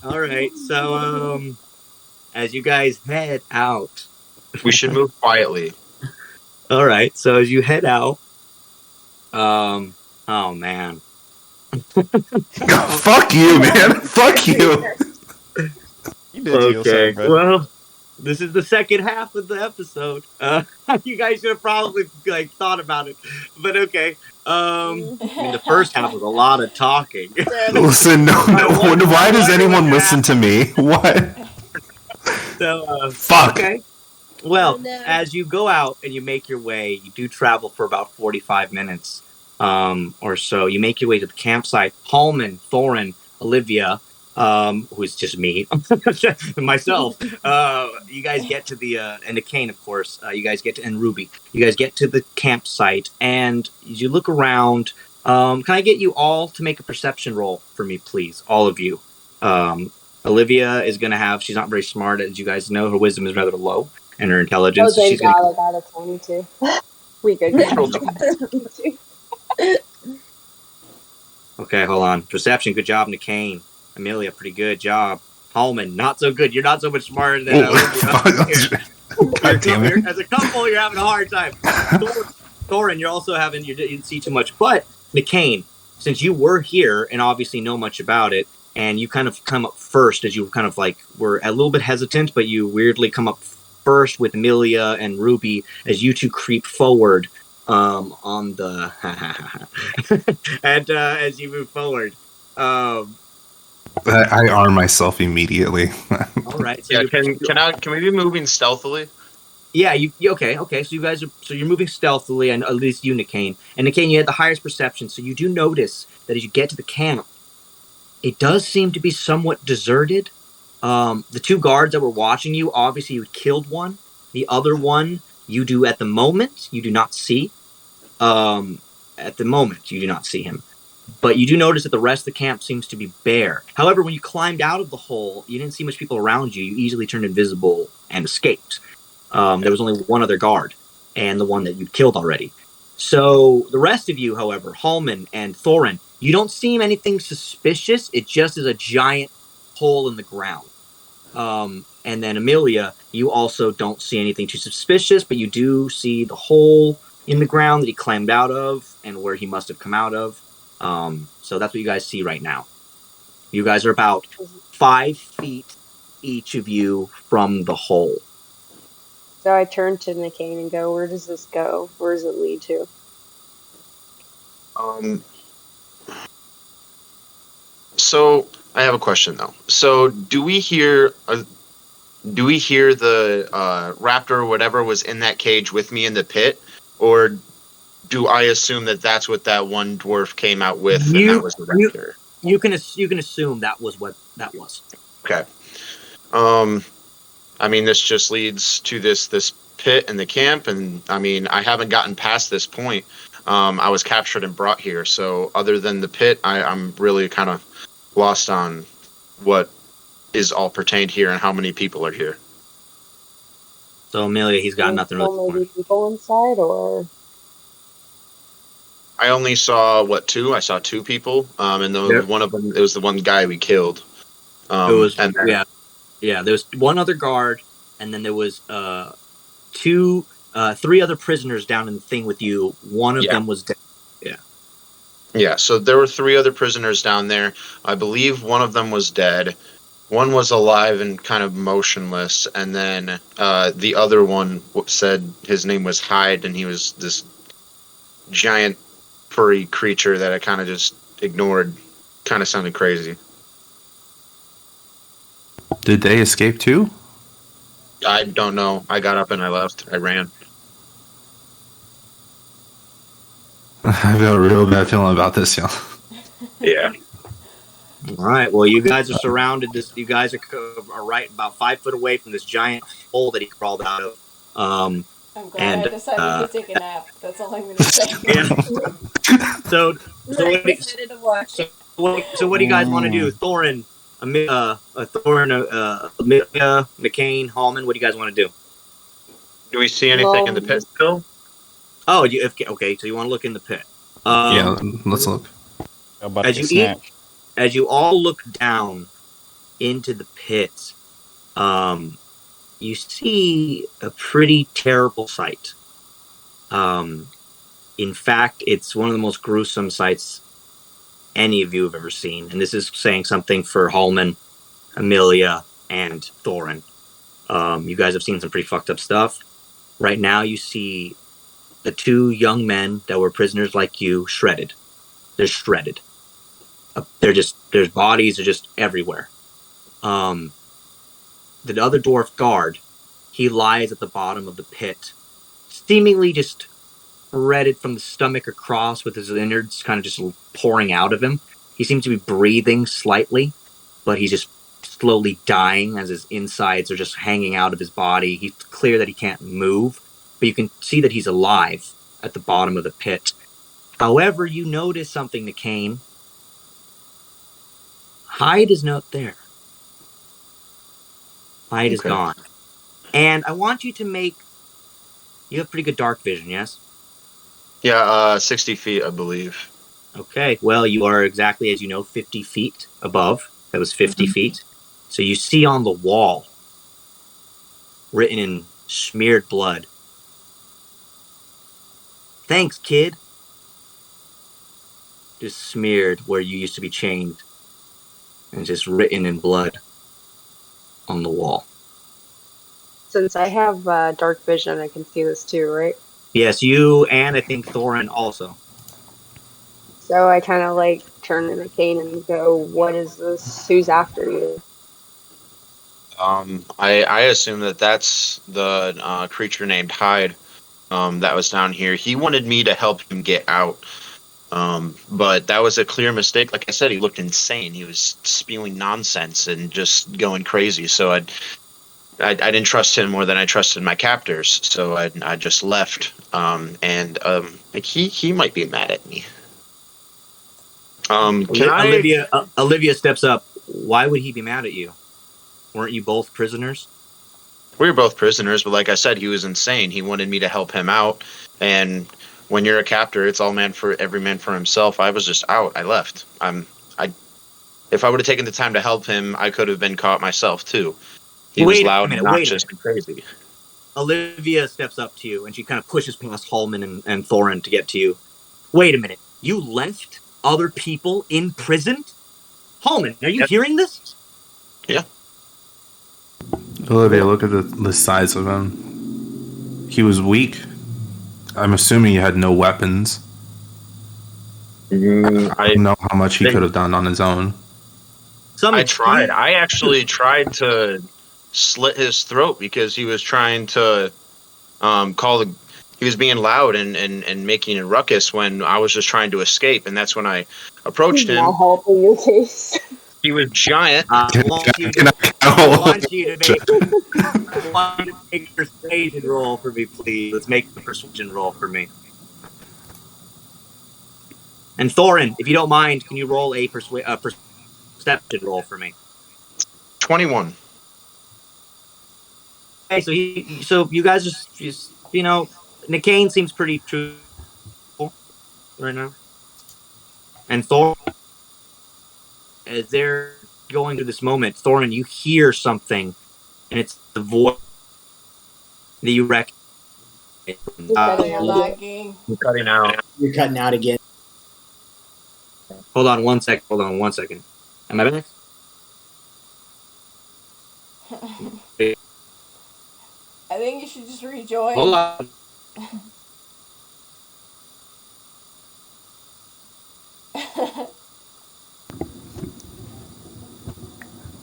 All right. So, as you guys head out, We should move quietly. all right. So as you head out, oh man, Fuck you, man. Fuck you. You did to yourself, bro. Well, this is the second half of the episode. You guys should have probably thought about it, but okay. I mean, the first half was a lot of talking. Listen, no. Why does anyone listen to me? What? So, fuck. Okay. Well, Oh, no. as you go out and you make your way, you do travel for about 45 minutes or so. You make your way to the campsite. Hallman, Thorin, Olivia, who is just me, myself. You guys get to the and Kane, of course. You guys get to and Ruby. You guys get to the campsite, and as you look around, can I get you all to make a perception roll for me, please, all of you? Olivia is going to have. She's not very smart, as you guys know. Her wisdom is rather low, and her intelligence. Oh, thank she's gonna, God, I got a 22. We good. Okay, hold on. Perception, good job, Nikane. Amelia, pretty good job. Hallman, not so good. You're not so much smarter than Olivia. God damn it. As a couple, you're having a hard time. Thorin, you're also having, you didn't see too much. But, Nikane, since you were here and obviously know much about it, and you kind of come up first as you kind of were a little bit hesitant, but you weirdly come up first with Amelia and Ruby as you two creep forward on the and as you move forward. I arm myself immediately. All right. So Yeah, can we be moving stealthily? Yeah, okay. So you guys you're moving stealthily, and at least you, Nikane. And Nikane, you had the highest perception, so you do notice that as you get to the camp, it does seem to be somewhat deserted. The two guards that were watching you, obviously you killed one. The other one, you do at the moment, you do not see. At the moment, you do not see him. But you do notice that the rest of the camp seems to be bare. However, when you climbed out of the hole, you didn't see much people around you. You easily turned invisible and escaped. There was only one other guard, and the one that you'd killed already. So the rest of you, however, Hallman and Thorin, you don't seem anything suspicious. It just is a giant hole in the ground. And then Amelia, you also don't see anything too suspicious, but you do see the hole in the ground that he climbed out of and where he must have come out of. So that's what you guys see right now. You guys are about 5 feet, each of you, from the hole. So I turn to Nikane and go, where does this go? Where does it lead to? So I have a question though. So do we hear the raptor or whatever was in that cage with me in the pit, or do I assume that that's what that one dwarf came out with and that was the raptor? You can assume that was what that was. Okay. I mean, this just leads to this pit in the camp, and I mean, I haven't gotten past this point. I was captured and brought here, so other than the pit, I'm really kind of lost on what is all pertained here and how many people are here. So Amelia, he's got nothing really. Maybe people inside, or I only saw two. I saw 2 people, and one of them, it was the one guy we killed. Yeah. There was one other guard, and then there was 3 other prisoners down in the thing with you. One of them was dead. Yeah, so there were 3 other prisoners down there. I believe one of them was dead. One was alive and kind of motionless, and then the other one said his name was Hyde, and he was this giant furry creature that I kind of just ignored. Kind of sounded crazy. Did they escape too? I don't know. I got up and I left. I ran. I feel a real bad feeling about this, y'all. Yeah. All right. Well, you guys are surrounded. You guys are right about 5 foot away from this giant hole that he crawled out of. I'm glad I And decided to take a nap. That's all I'm going to say. so what do you, Excited to watch. so what do you guys want to do? Thorin, Amelia, McCain, Hallman. What do you guys want to do? Do we see anything in the pit still? Oh, okay. So you want to look in the pit? Yeah, let's look. As you all look down into the pit, you see a pretty terrible sight. In fact, it's one of the most gruesome sights any of you have ever seen, and this is saying something for Hallman, Amelia, and Thorin. You guys have seen some pretty fucked up stuff. Right now, you see the two young men that were prisoners like you shredded. They're shredded. Their bodies are just everywhere. The other dwarf guard, he lies at the bottom of the pit, seemingly just shredded from the stomach across, with his innards kind of just pouring out of him. He seems to be breathing slightly, but he's just slowly dying as his insides are just hanging out of his body. He's clear that he can't move, but you can see that he's alive at the bottom of the pit. However, you notice something, McCain. Hyde is not there. Hyde is gone. And I want you to make... You have pretty good dark vision, yes? Yeah, 60 feet, I believe. Okay, well, you are exactly, as you know, 50 feet above. That was 50 feet. So you see on the wall, written in smeared blood, "Thanks, kid." Just smeared where you used to be chained. And just written in blood on the wall. Since I have dark vision, I can see this too, right? Yes, you and I think Thorin also. So I kind of like turn to McCain and go, "What is this? Who's after you?" I assume that's the creature named Hyde that was down here. He wanted me to help him get out. But that was a clear mistake. Like I said, he looked insane. He was spewing nonsense and just going crazy. So I didn't trust him more than I trusted my captors. So I just left. Like he might be mad at me. Olivia steps up. Why would he be mad at you? Weren't you both prisoners? We were both prisoners, but like I said, he was insane. He wanted me to help him out, and when you're a captor, it's every man for himself. I was just out. I left. If I would have taken the time to help him, I could have been caught myself too. He was loud and obnoxious and crazy. Olivia steps up to you and she kind of pushes past Hallman and Thorin to get to you. Wait a minute. You left other people in prison? Hallman, are you hearing this? Yeah. Olivia, look at the size of him. He was weak. I'm assuming he had no weapons. I don't know how much he could have done on his own. I tried. I actually tried to slit his throat because he was trying to he was being loud and making a ruckus when I was just trying to escape, and that's when I approached him. Not helping your case. He was giant. I want you to make a persuasion roll for me, please. Let's make a persuasion roll for me. And Thorin, if you don't mind, can you roll a perception roll for me? 21. Okay, so you guys just Nick Kane seems pretty truthful right now. And Thorin, as they're going through this moment, Thorin, you hear something, and it's the voice that you recognize. You're lagging. You're cutting out. You're cutting out again. Hold on one second. Am I back? I think you should just rejoin. Hold on.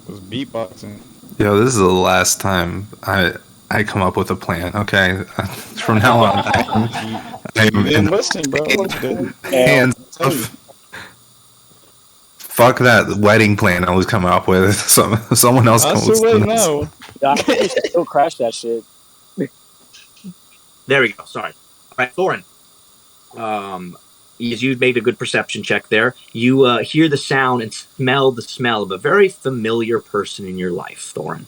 Was beatboxing. Yo, this is the last time I come up with a plan. Okay, from now on, I'm listening, bro. hands off. Fuck that wedding plan I was coming up with. Someone else come with something else. I still crash that shit. There we go. Sorry. All right, Thorin. As you made a good perception check there, you hear the sound and smell the smell of a very familiar person in your life, Thorin.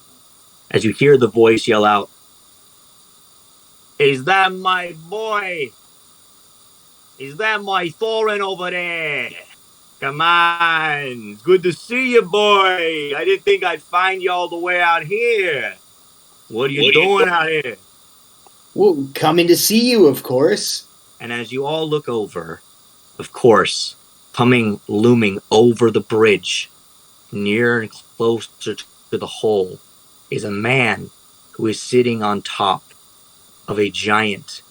As you hear the voice yell out, "Is that my boy? Is that my Thorin over there? Come on. Good to see you, boy. I didn't think I'd find you all the way out here. What are you doing out here?" Well, coming to see you, of course. And as you all look over, of course, looming over the bridge, near and closer to the hole, is a man who is sitting on top of a giant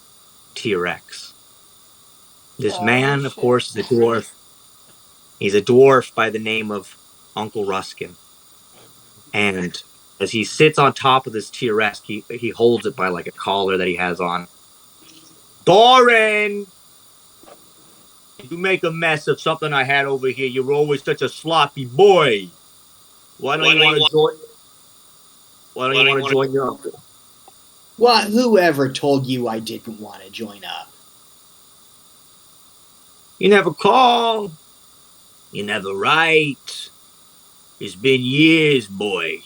T-Rex. This man, of course, is a dwarf. He's a dwarf by the name of Uncle Ruskin. And as he sits on top of this T-Rex, he holds it by like a collar that he has on. "Thorin! You make a mess of something I had over here. You're always such a sloppy boy. Why don't you want to join your uncle?" What? Whoever told you I didn't want to join up? You never call. You never write. It's been years, boy.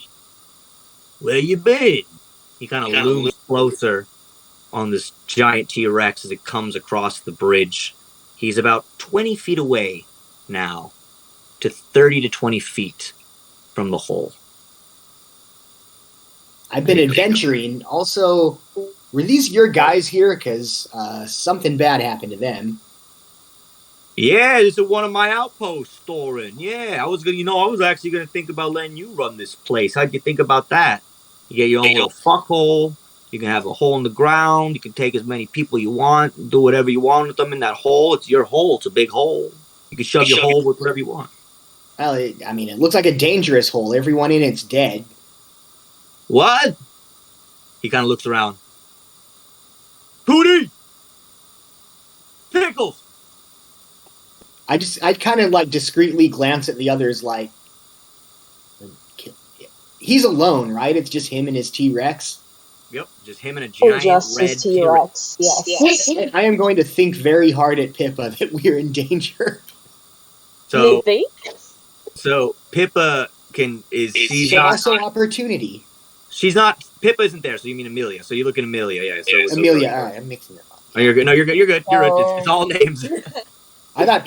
Where you been? He kind of looms closer on this giant T-Rex as it comes across the bridge. He's about 20 feet away now, to 30 to 20 feet from the hole. I've been adventuring. Also, were these your guys here? Because something bad happened to them. Yeah, this is one of my outposts, Thorin. Yeah, I was actually gonna think about letting you run this place. How'd you think about that? You get your own little fuck hole. You can have a hole in the ground. You can take as many people you want, do whatever you want with them in that hole. It's your hole. It's a big hole. You can shove your hole with whatever you want. Well, it looks like a dangerous hole. Everyone in it's dead. What? He kind of looks around. Hootie! Pickles! I kind of like discreetly glance at the others like, he's alone, right? It's just him and his T-Rex. Yep, just him and a giant red T-Rex. Yes. I am going to think very hard at Pippa that we're in danger. So Pippa she's also opportunity. She's not. Pippa isn't there, so you mean Amelia. So you look at Amelia, yeah. So Amelia, all right, I'm mixing them up. Oh, you're good. No, you're good. You're good. You're good. It's all names. I thought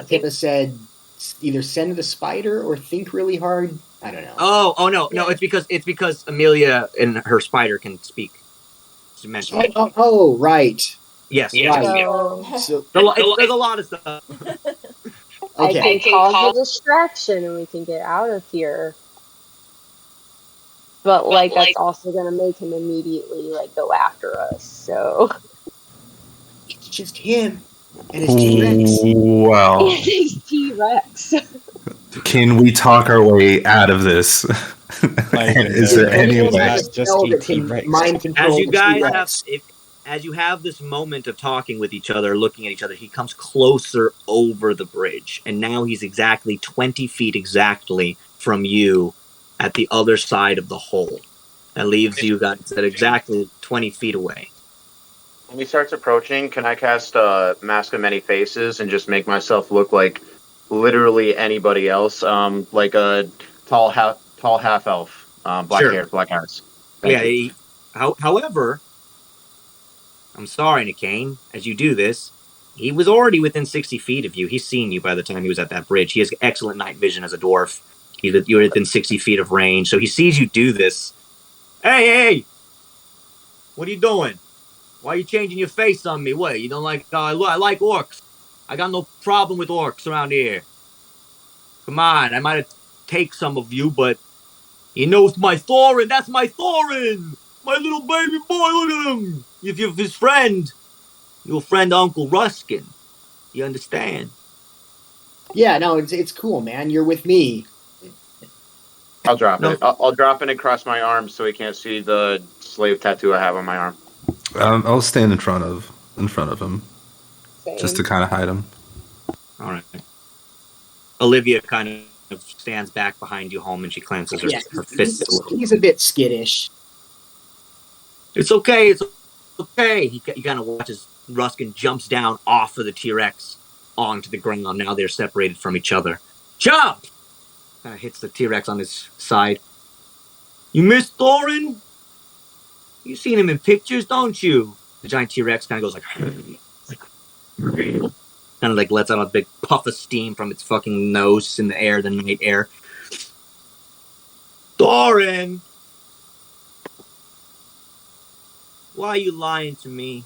Pippa said either send the spider or think really hard. I don't know. Oh no. It's because Amelia and her spider can speak. Oh, right. Yes. Right. So, there's a lot of stuff. Okay. I can cause a distraction and we can get out of here. But that's also gonna make him immediately go after us. So it's just him and his T-Rex. Well, his T-Rex. Can we talk our way out of this? Is there any way? As you have this moment of talking with each other, looking at each other, he comes closer over the bridge, and now he's exactly 20 feet exactly from you at the other side of the hole. That leaves you guys at exactly 20 feet away. When he starts approaching, can I cast Mask of Many Faces and just make myself look like literally anybody else? Like a tall half elf, black hair, black eyes. However, I'm sorry, Nickane, as you do this, he was already within 60 feet of you. He's seen you by the time he was at that bridge. He has excellent night vision as a dwarf. You're within 60 feet of range, so he sees you do this. Hey! What are you doing? Why are you changing your face on me? What, you don't like... I like orcs. I got no problem with orcs around here. Come on, I might have taken some of you, but... You know my Thorin! That's my Thorin! My little baby boy, look at him! If you're his friend, your friend Uncle Ruskin. You understand? Yeah, no, it's cool, man. You're with me. I'll drop it. I'll drop it across my arm so he can't see the slave tattoo I have on my arm. I'll stand in front of him. Same. Just to kind of hide him. All right. Olivia kind of stands back behind you, home, and she clenches her fist a little. He's a bit skittish. It's okay. It's Okay, he kind of watches Ruskin jumps down off of the T-Rex onto the ground. Now they're separated from each other. Jump! Kind of hits the T-Rex on his side. You miss Thorin? You seen him in pictures, don't you? The giant T-Rex kind of goes like kind of like lets out a big puff of steam from its fucking nose in the air, the night air. Thorin! Why are you lying to me?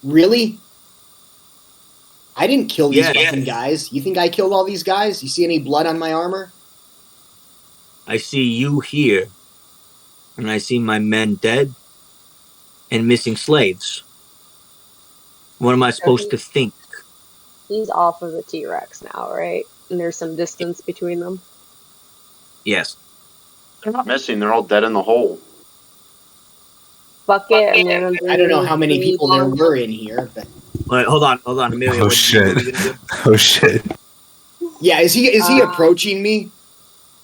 Really? I didn't kill these fucking guys. You think I killed all these guys? You see any blood on my armor? I see you here, and I see my men dead and missing slaves. What am I supposed to think? He's off of the T-Rex now, right? And there's some distance between them. Yes. They're not missing. They're all dead in the hole. Fuck it. I don't know how many people there were in here, but... Wait, hold on, Amelia. Oh shit! Oh shit! Yeah, is he approaching me?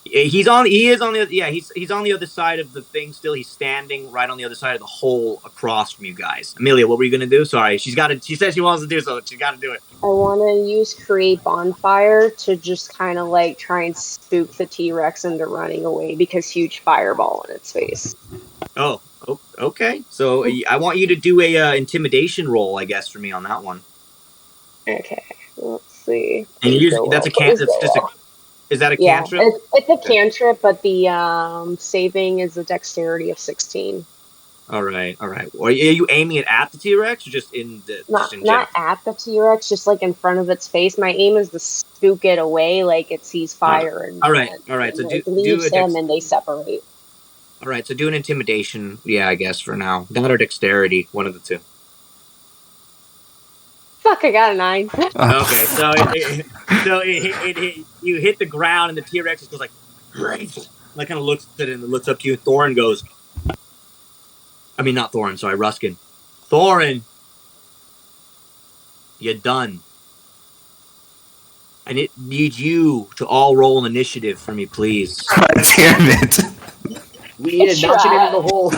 He's on the other side of the thing still. He's standing right on the other side of the hole across from you guys. Amelia, what were you gonna do? Sorry, she says she wants to do so. She's gotta do it. I want to use Create Bonfire to just kind of like try and spook the T-Rex into running away because huge fireball in its face. Oh, okay. So I want you to do a intimidation roll, I guess, for me on that one. Okay, let's see. And you use that's a can. That's just a. Is that a cantrip? It's a cantrip, but the saving is a dexterity of 16. All right. Are you aiming it at the T-Rex or just in the? Not at the T-Rex, just like in front of its face. My aim is to spook it away, like it sees fire. And all right. So it leaves him, and they separate. All right. So do an intimidation. Yeah, I guess for now. That or dexterity, one of the two. Fuck! I got a 9. Okay, so you hit the ground, and the T-Rex just goes like kind of looks at it and looks up to you. And Thorin goes, I mean, not Thorin. Sorry, Ruskin. Thorin, you're done. I need you to all roll an initiative for me, please. God damn it! We need to notch it into the hole.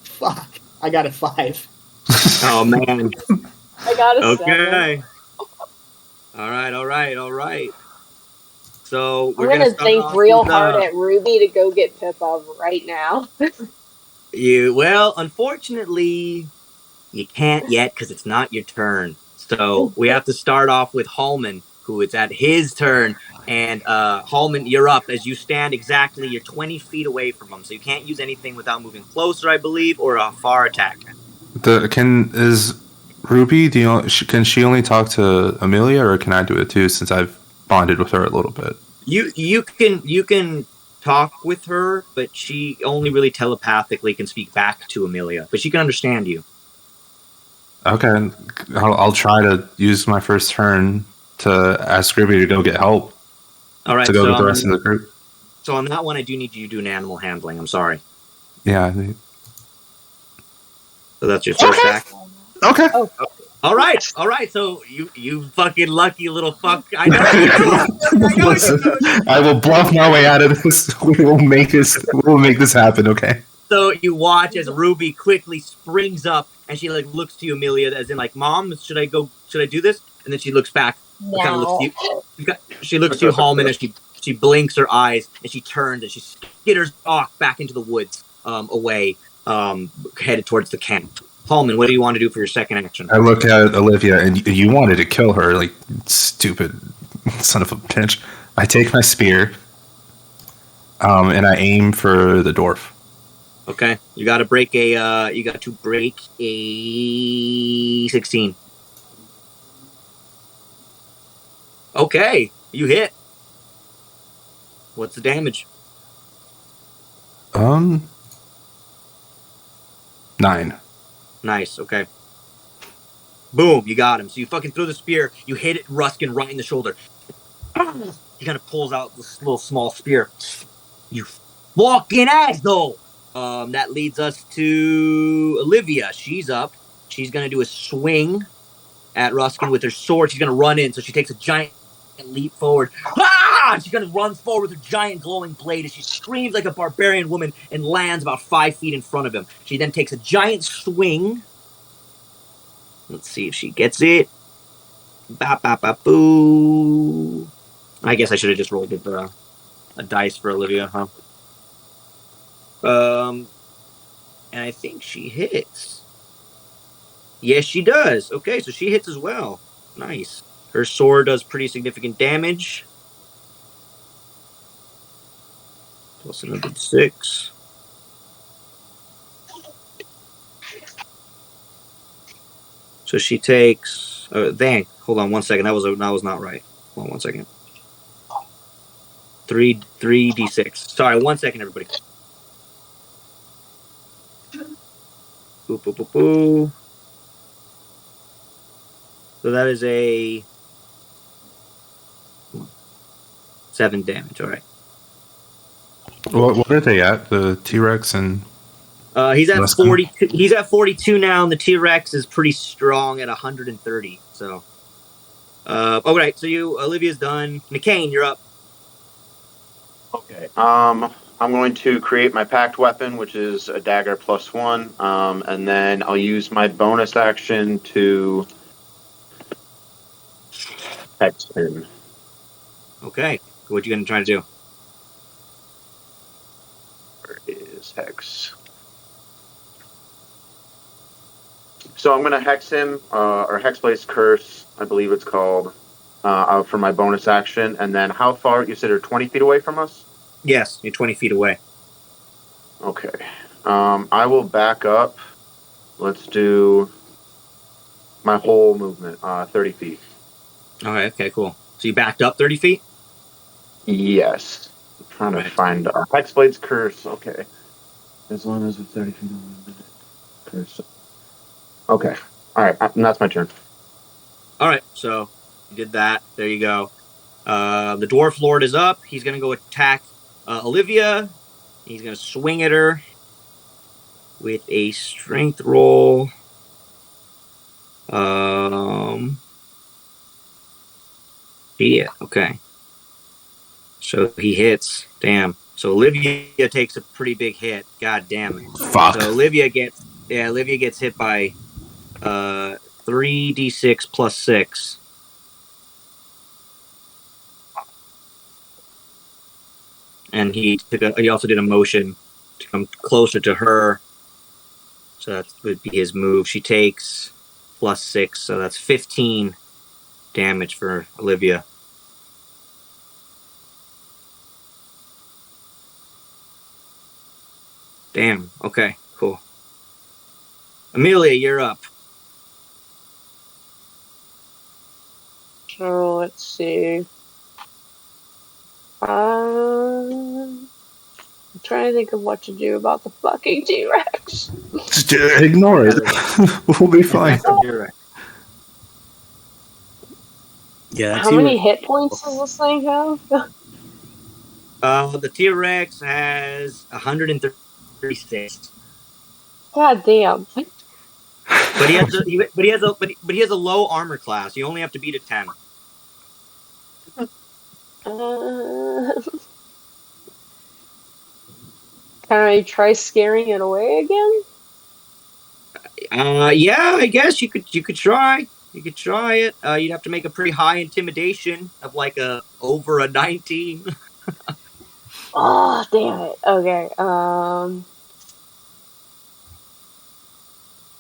Fuck! I got a 5. Oh man! I got a 7. Okay. All right. So I'm gonna think real hard at Ruby to go get Pippa right now. Well, unfortunately, you can't yet because it's not your turn. So we have to start off with Hallman, who is at his turn. And Hallman, you're up as you stand exactly. You're 20 feet away from him, so you can't use anything without moving closer, I believe, or a far attack. Is Ruby can she only talk to Amelia, or can I do it too? Since I've bonded with her a little bit. You can talk with her, but she only really telepathically can speak back to Amelia, but she can understand you. Okay, I'll try to use my first turn to ask Ruby to go get help. All right, to go with the rest of the group. So on that one, I do need you to do an animal handling. I'm sorry. Yeah. So that's your first act. Okay. Oh. All right. So you fucking lucky little fuck. I know. Listen, I will bluff my way out of this. We will make this happen. Okay. So you watch as Ruby quickly springs up and she like looks to you, Amelia, as in like, Mom, should I do this? And then she looks back. No. Kind of looks to you. She looks to you, Hallman, and she blinks her eyes and she turns and she skitters off back into the woods, away, headed towards the camp. Hallman, what do you want to do for your second action? I look at Olivia, and you wanted to kill her, like stupid son of a bitch. I take my spear, and I aim for the dwarf. Okay, you got to break a 16. Okay, you hit. What's the damage? 9. Nice, okay. Boom, you got him. So you fucking throw the spear, you hit it Ruskin right in the shoulder. He kind of pulls out this little small spear. You fucking asshole! That leads us to Olivia. She's up. She's gonna do a swing at Ruskin with her sword. She's gonna run in, so she takes a giant leap forward. Ah! She kind of runs forward with her giant glowing blade as she screams like a barbarian woman and lands about 5 feet in front of him. She then takes a giant swing. Let's see if she gets it. Ba ba ba boo. I guess I should have just rolled it for a dice for Olivia, huh? And I think she hits. Yes, she does. Okay, so she hits as well. Nice. Her sword does pretty significant damage. Plus another 6. So she takes. Dang. Hold on 1 second. That was not right. Hold on 1 second. 3d6. Sorry, 1 second, everybody. Boo boo boo boo. So that is a 7 damage. All right. What are they at? The T-Rex and he's at Weston? 42. He's at 42 now, and the T-Rex is pretty strong at 130. So, all right. So Olivia's done. McCain, you're up. Okay. I'm going to create my packed weapon, which is a dagger +1, and then I'll use my bonus action to hex him. Okay. What you gonna try to do? Where is hex? So I'm going to hex him, or Hexblade's Curse, I believe it's called, for my bonus action. And then how far? You said you're 20 feet away from us? Yes, you're 20 feet away. Okay. I will back up. Let's do my whole movement, 30 feet. All right. Okay. Cool. So you backed up 30 feet. Yes. I'm trying to find Hexblade's Curse. Okay. As long as it's 30 feet away. Curse. Okay. All right. And that's my turn. All right. So you did that. There you go. The Dwarf Lord is up. He's going to go attack Olivia. He's going to swing at her with a strength roll. Yeah. Okay. So he hits. Damn. So Olivia takes a pretty big hit. God damn it. Fuck. So Olivia gets hit by 3d6 plus 6. And he also did a motion to come closer to her. So that would be his move. She takes plus 6, so that's 15 damage for Olivia. Damn. Okay, cool. Amelia, you're up. So let's see. I'm trying to think of what to do about the fucking T-Rex. Just ignore it. We'll be fine. Yeah. How many hit points does this thing have? The T-Rex has 136. God damn. But he has a low armor class. You only have to beat a 10. Can I try scaring it away again? Yeah, I guess you could try. You could try it. You'd have to make a pretty high intimidation of like over a 19. Oh, damn it. Okay.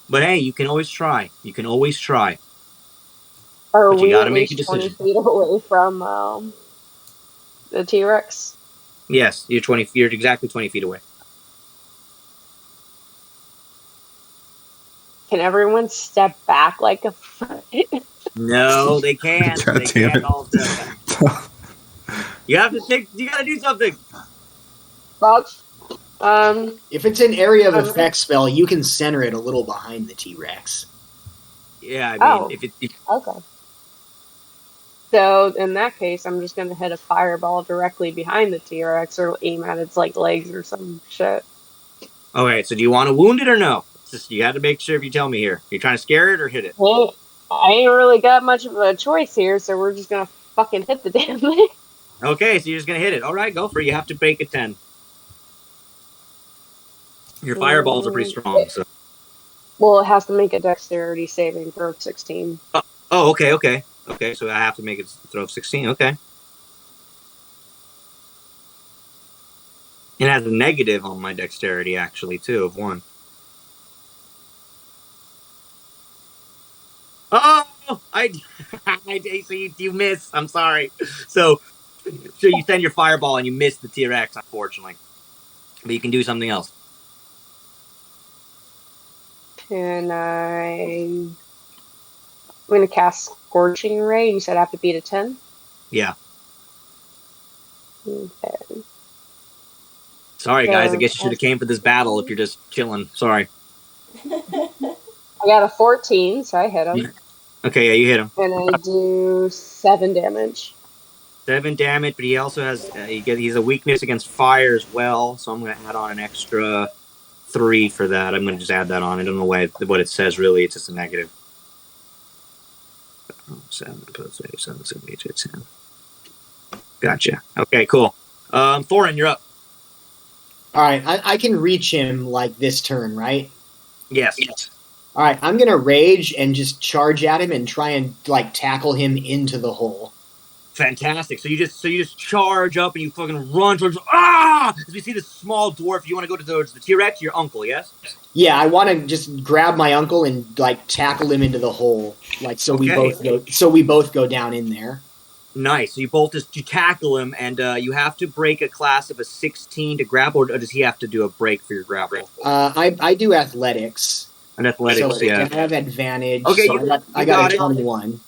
But hey, you can always try. You can always try. Are But you we gotta at make a least 20 decision. feet away from the T-Rex? Yes, you're exactly 20 feet away. Can everyone step back like a foot? No, they can't. God They damn can't it. all step back. You gotta do something. Bob? If it's an area of effect spell, you can center it a little behind the T-Rex. Yeah, I mean, Okay. So in that case, I'm just gonna hit a fireball directly behind the T-Rex, or aim at its like legs or some shit. All right. So do you want to wound it or no? It's just, you got to make sure if you tell me here. You're trying to scare it or hit it. Well, I ain't really got much of a choice here, so we're just gonna fucking hit the damn thing. Okay, so you're just gonna hit it. All right, go for it. You have to break a 10. Your fireballs are pretty strong, so. Well, it has to make a dexterity saving throw of 16. Oh, okay. Okay, so I have to make it throw 16. Okay. It has a negative on my dexterity, actually, too, of 1. Oh, you miss. I'm sorry. So you send your fireball and you miss the T-Rex, unfortunately. But you can do something else. And I'm going to cast Scorching Ray. You said I have to beat a 10? Yeah. Okay. Sorry, guys. I guess you should have came for this battle if you're just chilling. Sorry. I got a 14, so I hit him. Okay, yeah, you hit him. And I do 7 damage. 7 damage, but he also has he's a weakness against fire as well, so I'm going to add on an extra 3 for that. I'm going to just add that on. I don't know what it says, really. It's just a negative. 7 plus 8, 7, 8, 10. Gotcha. Okay, cool. Thorin, you're up. All right, I can reach him like this turn, right? Yes. All right, I'm gonna rage and just charge at him and try and like tackle him into the hole. Fantastic. So you just charge up and you fucking run towards. As we see this small dwarf, you want to go towards the T-Rex, your uncle, yes? Yeah, I want to just grab my uncle and like tackle him into the hole, like so we both go down in there. Nice. So you tackle him, and you have to break a class of a 16 to grapple, or does he have to do a break for your grapple? I do athletics. And athletics, so yeah. I have advantage. Okay, so I got a 21.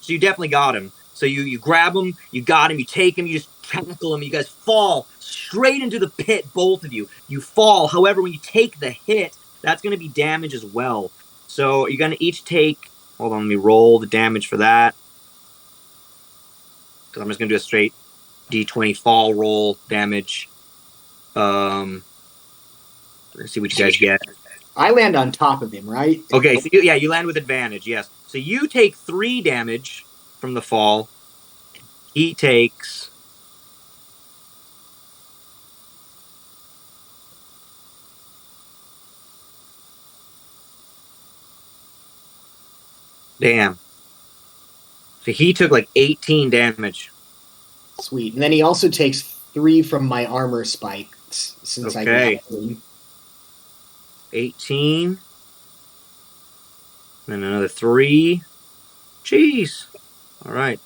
So you definitely got him. So you grab him, you got him, you take him, you just tackle him, you guys fall straight into the pit, both of you. You fall. However, when you take the hit, that's going to be damage as well. So you're going to each take, hold on, let me roll the damage for that. Because I'm just going to do a straight D20 fall roll damage. Let's see what you guys get. I land on top of him, right? Okay, so you land with advantage, yes. So you take 3 damage from the fall. He takes... Damn. So he took like 18 damage. Sweet. And then he also takes 3 from my armor spikes since I got 3. 18. And another 3. Jeez. All right.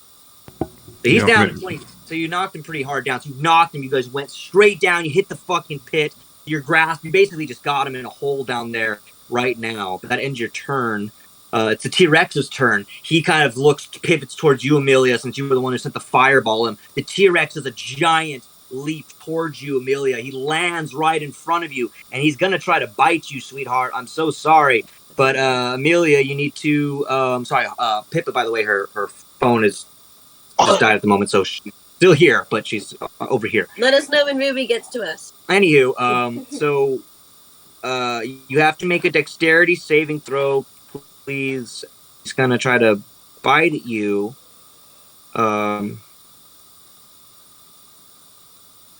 So he's down to 20. So you knocked him pretty hard down. So you knocked him. You guys went straight down. You hit the fucking pit. Your grasp. You basically just got him in a hole down there right now. But that ends your turn. It's the T-Rex's turn. He kind of pivots towards you, Amelia, since you were the one who sent the fireball him. The T-Rex is a giant leap towards you, Amelia. He lands right in front of you, and he's going to try to bite you, sweetheart. I'm so sorry. But, Amelia, you need to... Pippa, by the way, her phone is just died at the moment, so she's still here, but she's over here. Let us know when Ruby gets to us. Anywho, so you have to make a dexterity saving throw, please. He's going to try to bite at you. You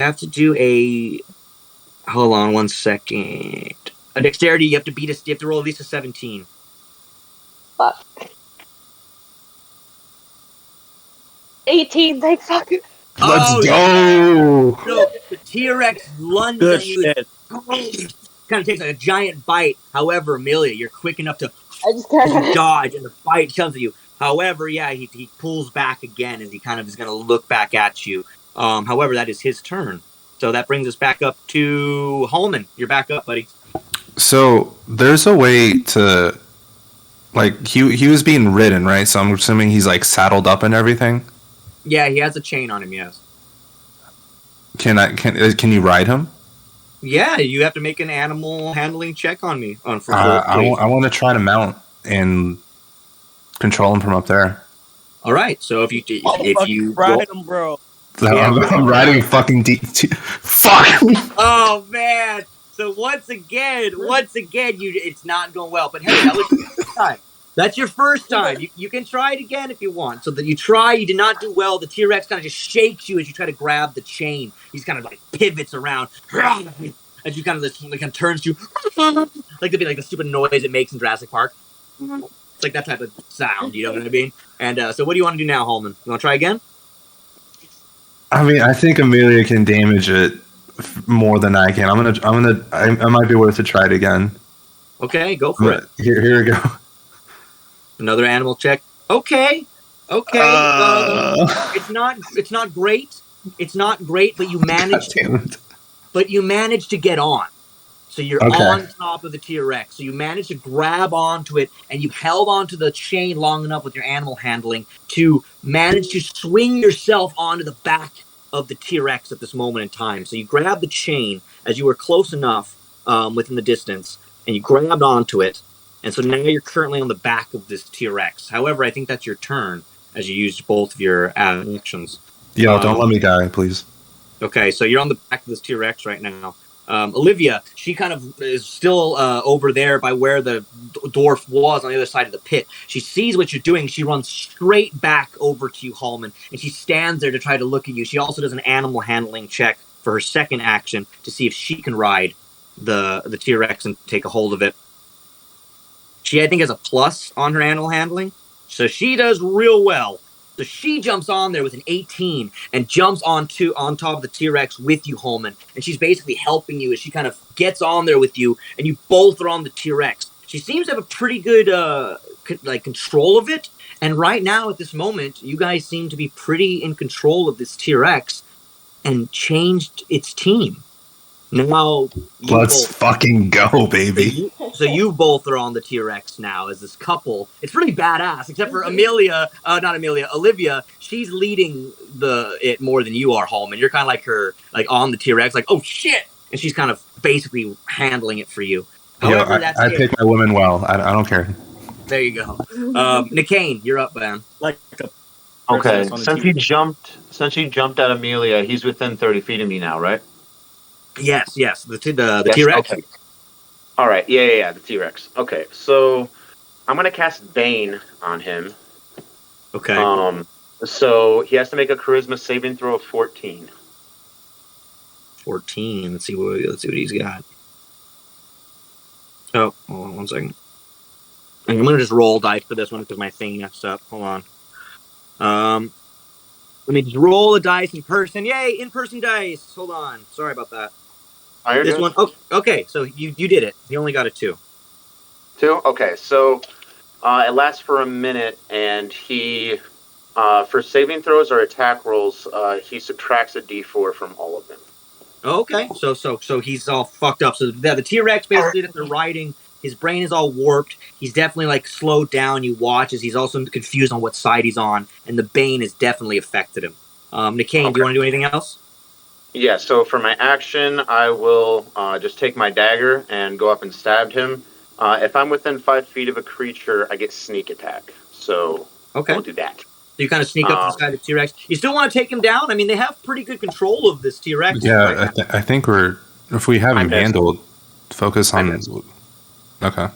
have to do a... Hold on 1 second. A dexterity, you have to roll at least a 17. Fuck. 18, thank fucking... Let's go! So the T-Rex lunges at you. Kind of takes like a giant bite. However, Amelia, you're quick enough to dodge, and the bite comes at you. However, yeah, he pulls back again as he kind of is going to look back at you. However, that is his turn. So that brings us back up to Holman. You're back up, buddy. So there's a way to, like, he was being ridden, right? So I'm assuming he's like saddled up and everything. Yeah, he has a chain on him. Yes. Can you ride him? Yeah, you have to make an animal handling check on me. I want to try to mount and control him from up there. All right. So if you ride him, bro. I'm riding fucking fuck. Oh man. So once again, it's not going well. But hey, that was time. That's your first time. You can try it again if you want. So that you try, you did not do well. The T-Rex kind of just shakes you as you try to grab the chain. He's kind of like pivots around as you kind of turns to like to be like the stupid noise it makes in Jurassic Park. It's like that type of sound, you know what I mean? And so what do you want to do now, Holman? You want to try again? I mean, I think Amelia can damage it more than I can. I might be worth to try it again. Okay, go for it. Here we go. Another animal check. Okay. It's not great. It's not great, but you managed. But you managed to get on. So you're on top of the T-Rex. So you managed to grab onto it, and you held onto the chain long enough with your animal handling to manage to swing yourself onto the back of the T-Rex at this moment in time. So you grabbed the chain as you were close enough within the distance, and you grabbed onto it. And so now you're currently on the back of this T-Rex. However, I think that's your turn as you used both of your actions. Yo, don't let me die, please. Okay, so you're on the back of this T-Rex right now. Olivia, she kind of is still over there by where the dwarf was on the other side of the pit. She sees what you're doing. She runs straight back over to you, Hallman, and she stands there to try to look at you. She also does an animal handling check for her second action to see if she can ride the T-Rex and take a hold of it. She, I think, has a plus on her animal handling, so she does real well. So she jumps on there with an 18 and jumps on top of the T-Rex with you, Holman. And she's basically helping you as she kind of gets on there with you, and you both are on the T-Rex. She seems to have a pretty good control of it. And right now, at this moment, you guys seem to be pretty in control of this T-Rex and changed its team. Now, let's fucking go, baby. So you both are on the T-Rex now as this couple. It's pretty badass, except for Olivia. She's leading it more than you are, Holman. You're kind of like her, like on the T-Rex, like, oh shit! And she's kind of basically handling it for you. However, I pick my women well. I don't care. There you go. Nicaine, you're up, man. Okay, since he jumped at Amelia, he's within 30 feet of me now, right? Yes. The T-Rex. Okay. All right. Yeah. The T-Rex. Okay. So I'm gonna cast Bane on him. Okay. So he has to make a Charisma saving throw of 14. 14. Let's see what he's got. Oh, hold on 1 second. I'm gonna just roll dice for this one because my thing messed up. Hold on. Let me just roll a dice in person. Yay, in-person dice. Hold on. Sorry about that. This one. Oh, okay, so you did it. You only got a 2. 2? Okay, so it lasts for a minute, and he, for saving throws or attack rolls, he subtracts a d4 from all of them. Okay, so he's all fucked up. So the T-Rex basically that they're riding, his brain is all warped. He's definitely like slowed down. You watch as he's also confused on what side he's on, and the Bane has definitely affected him. Nicaine, do you want to do anything else? Yeah, so for my action, I will just take my dagger and go up and stab him. If I'm within 5 feet of a creature, I get sneak attack. So I'll do that. So you kind of sneak up to the side of the T-Rex. You still want to take him down? I mean, they have pretty good control of this T-Rex. Yeah, I think if we have him handled, focus on... Okay.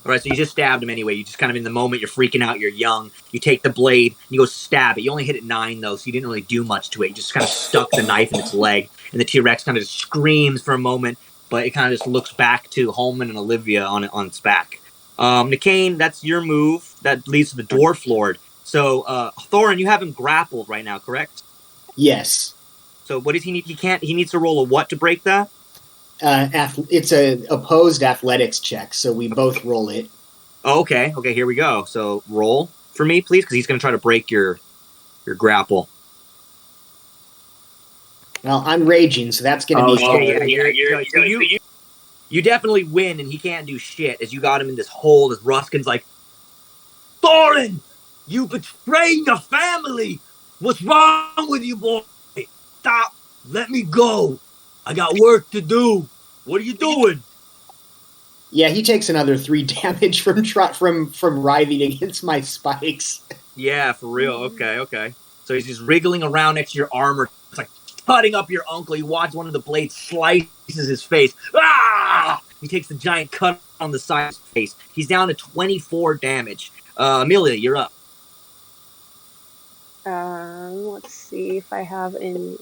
All right, so you just stabbed him anyway. You just kind of in the moment, you're freaking out, you're young. You take the blade, and you go stab it. You only hit it 9, though, so you didn't really do much to it. You just kind of stuck the knife in its leg, and the T-Rex kind of just screams for a moment, but it kind of just looks back to Holman and Olivia on its back. Nicaine, that's your move. That leads to the Dwarf Lord. So, Thorin, you have him grappled right now, correct? Yes. So what does he need? He needs to roll a what to break that? It's a opposed athletics check, so we both roll it. Oh, okay, here we go. So roll for me, please, because he's going to try to break your grapple. Well, I'm raging, so that's going to be... You definitely win, and he can't do shit, as you got him in this hole, as Ruskin's like, Thorin, you betrayed your family! What's wrong with you, boy? Stop! Let me go! I got work to do. What are you doing? Yeah, he takes another 3 damage from writhing against my spikes. Yeah, for real. Okay. So he's just wriggling around next to your armor. It's like cutting up your uncle. You watch one of the blades slices his face. Ah! He takes the giant cut on the side of his face. He's down to 24 damage. Amelia, you're up. Let's see if I have any.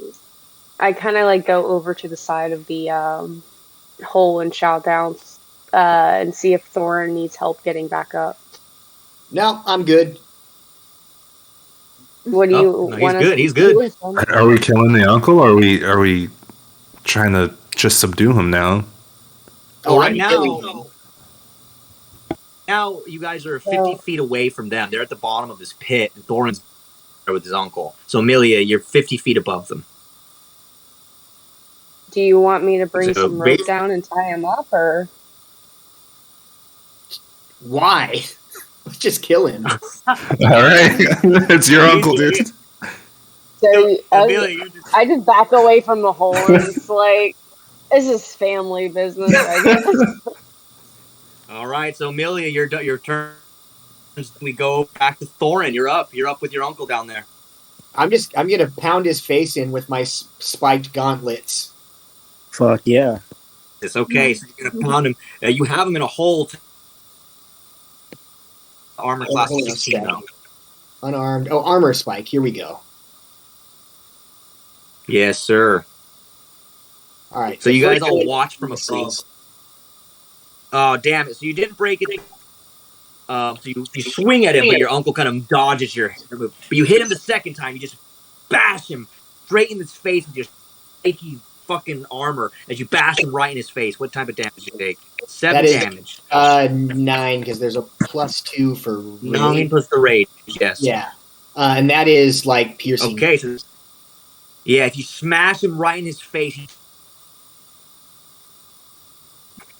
I kind of like go over to the side of the hole and shout down and see if Thorin needs help getting back up. No, I'm good. What do you want? He's good. Are we killing the uncle, or are we trying to just subdue him now? Right now you guys are 50 feet away from them. They're at the bottom of this pit, and Thorin's there with his uncle. So Amelia, you're 50 feet above them. Do you want me to bring some rope down and tie him up, or why? Let's just kill him. All right, it's your uncle, dude. So I just back away from the hole and it's like, this is family business, I guess. All right, so Amelia, your turn. We go back to Thorin. You're up. You're up with your uncle down there. I'm gonna pound his face in with my spiked gauntlets. Fuck yeah! It's okay. So you're gonna pound him. You have him in a hole. Armor class 16 now. Unarmed. Oh, armor spike. Here we go. Yes, sir. All right. So you guys all watch from above. Oh, damn it. So you didn't break it. So you swing at him, but your uncle kind of dodges your move. But you hit him the second time. You just bash him straight in his face with your shaky fucking armor as you bash him right in his face. What type of damage did you take? 7 damage. 9, because there's a +2 for rage. 9 plus the rage, yes. Yeah. And that is like piercing. Okay, so yeah, if you smash him right in his face, he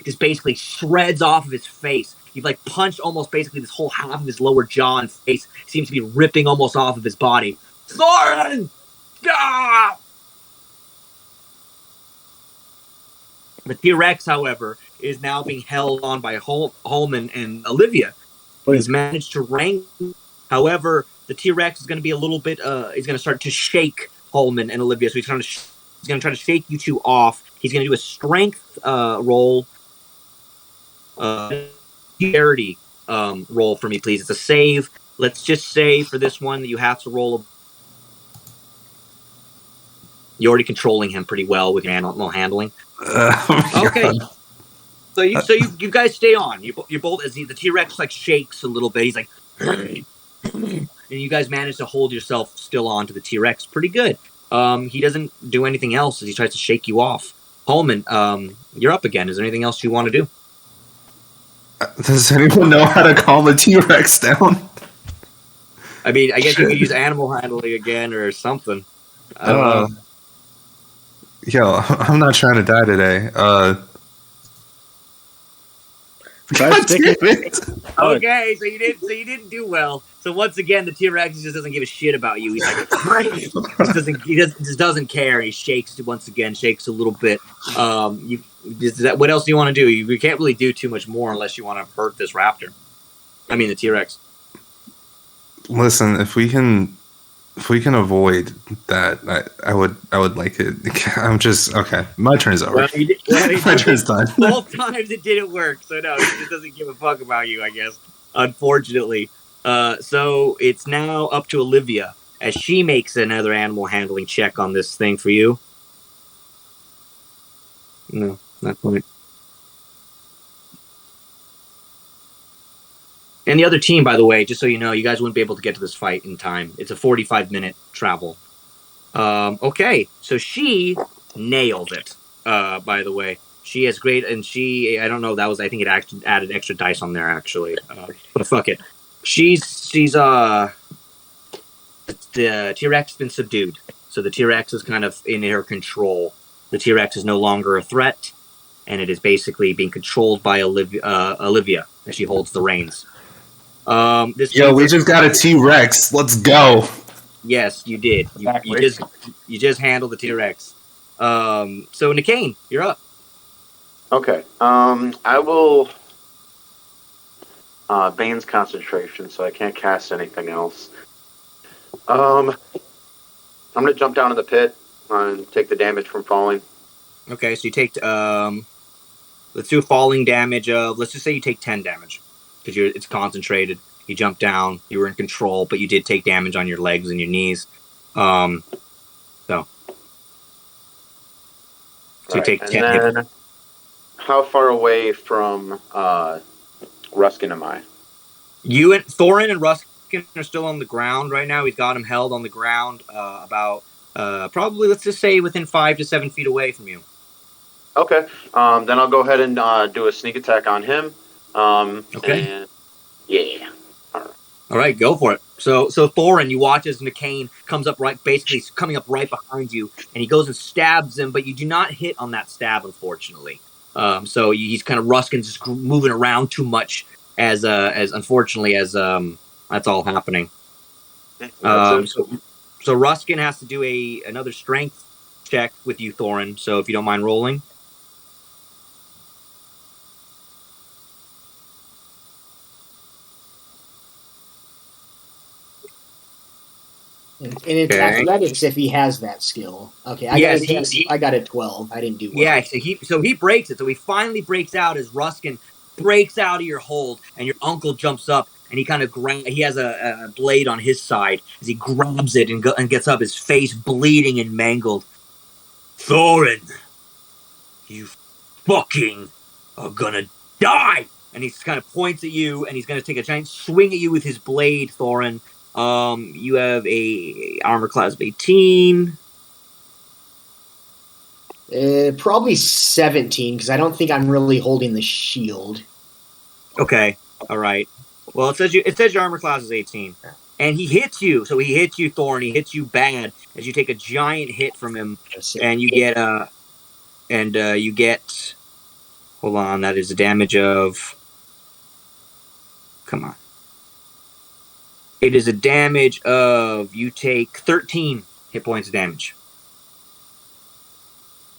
just basically shreds off of his face. You've like punched almost basically this whole half of his lower jaw and face seems to be ripping almost off of his body. Thorin! Ah! The T-Rex, however, is now being held on by Holman and Olivia. He's managed to wrangle. However, the T-Rex is going to be a little bit. He's going to start to shake Holman and Olivia. So he's going to try to shake you two off. He's going to do a strength roll. Charity roll for me, please. It's a save. Let's just say for this one that you have to roll. You're already controlling him pretty well with your animal handling. Okay. So you guys stay on. You both as the T-Rex like shakes a little bit. He's like, and you guys manage to hold yourself still on to the T-Rex pretty good. He doesn't do anything else as he tries to shake you off. Holman, you're up again. Is there anything else you want to do? Does anyone know how to calm a T-Rex down? I mean, I guess you could use animal handling again or something. I don't know. Yo, I'm not trying to die today. God damn it. Okay, so you didn't do well. So once again, the T-Rex just doesn't give a shit about you. He's like, he just doesn't care. He shakes a little bit. What else do you want to do? You can't really do too much more unless you want to hurt this raptor. I mean, the T-Rex. Listen, if we can avoid that, I would like it. I'm just okay. My turn's over. My turn's done. Both times it didn't work, so no, he just doesn't give a fuck about you, I guess. Unfortunately. So it's now up to Olivia as she makes another animal handling check on this thing for you. No, not point. And the other team, by the way, just so you know, you guys wouldn't be able to get to this fight in time. It's a 45-minute travel. Okay, so she nailed it, by the way. She is great, and I don't know, I think it actually added extra dice on there, actually. But fuck it. The T-Rex has been subdued. So the T-Rex is kind of in her control. The T-Rex is no longer a threat, and it is basically being controlled by Olivia as she holds the reins. We just got a T-Rex. Let's go. Yes, you did. You just handled the T-Rex. So Nicaine, you're up. Okay. I will Bane's concentration, so I can't cast anything else. I'm gonna jump down in the pit and take the damage from falling. Okay, so you take let's do falling damage of, let's just say you take 10 damage because it's concentrated. You jump down, you were in control, but you did take damage on your legs and your knees. So you take 10 and then how far away from Ruskin am I? You and Thorin and Ruskin are still on the ground right now. He's got him held on the ground about probably, let's just say, within 5 to 7 feet away from you. Okay. Then I'll go ahead and do a sneak attack on him. Okay. And yeah. All right, go for it. So Thorin, you watch as McCain comes up basically coming up right behind you, and he goes and stabs him, but you do not hit on that stab, unfortunately. So he's kind of Ruskin's just moving around too much as unfortunately as that's all happening. So Ruskin has to do another strength check with you, Thorin. So if you don't mind rolling. And it's athletics if he has that skill. Okay, I got a 12. I didn't do well. Yeah, so he breaks it. So he finally breaks out as Ruskin breaks out of your hold, and your uncle jumps up, and he kind of he has a blade on his side as he grabs it and gets up, his face bleeding and mangled. Thorin, you fucking are gonna die! And he kind of points at you, and he's gonna take a giant swing at you with his blade, Thorin. You have a armor class of 18. Probably 17, because I don't think I'm really holding the shield. Okay, all right. Well, it says your armor class is 18, and he hits you. So he hits you, Thorn. He hits you bad as you take a giant hit from him, and you get Hold on, that is a damage of. Come on. It is a damage of, you take 13 hit points of damage.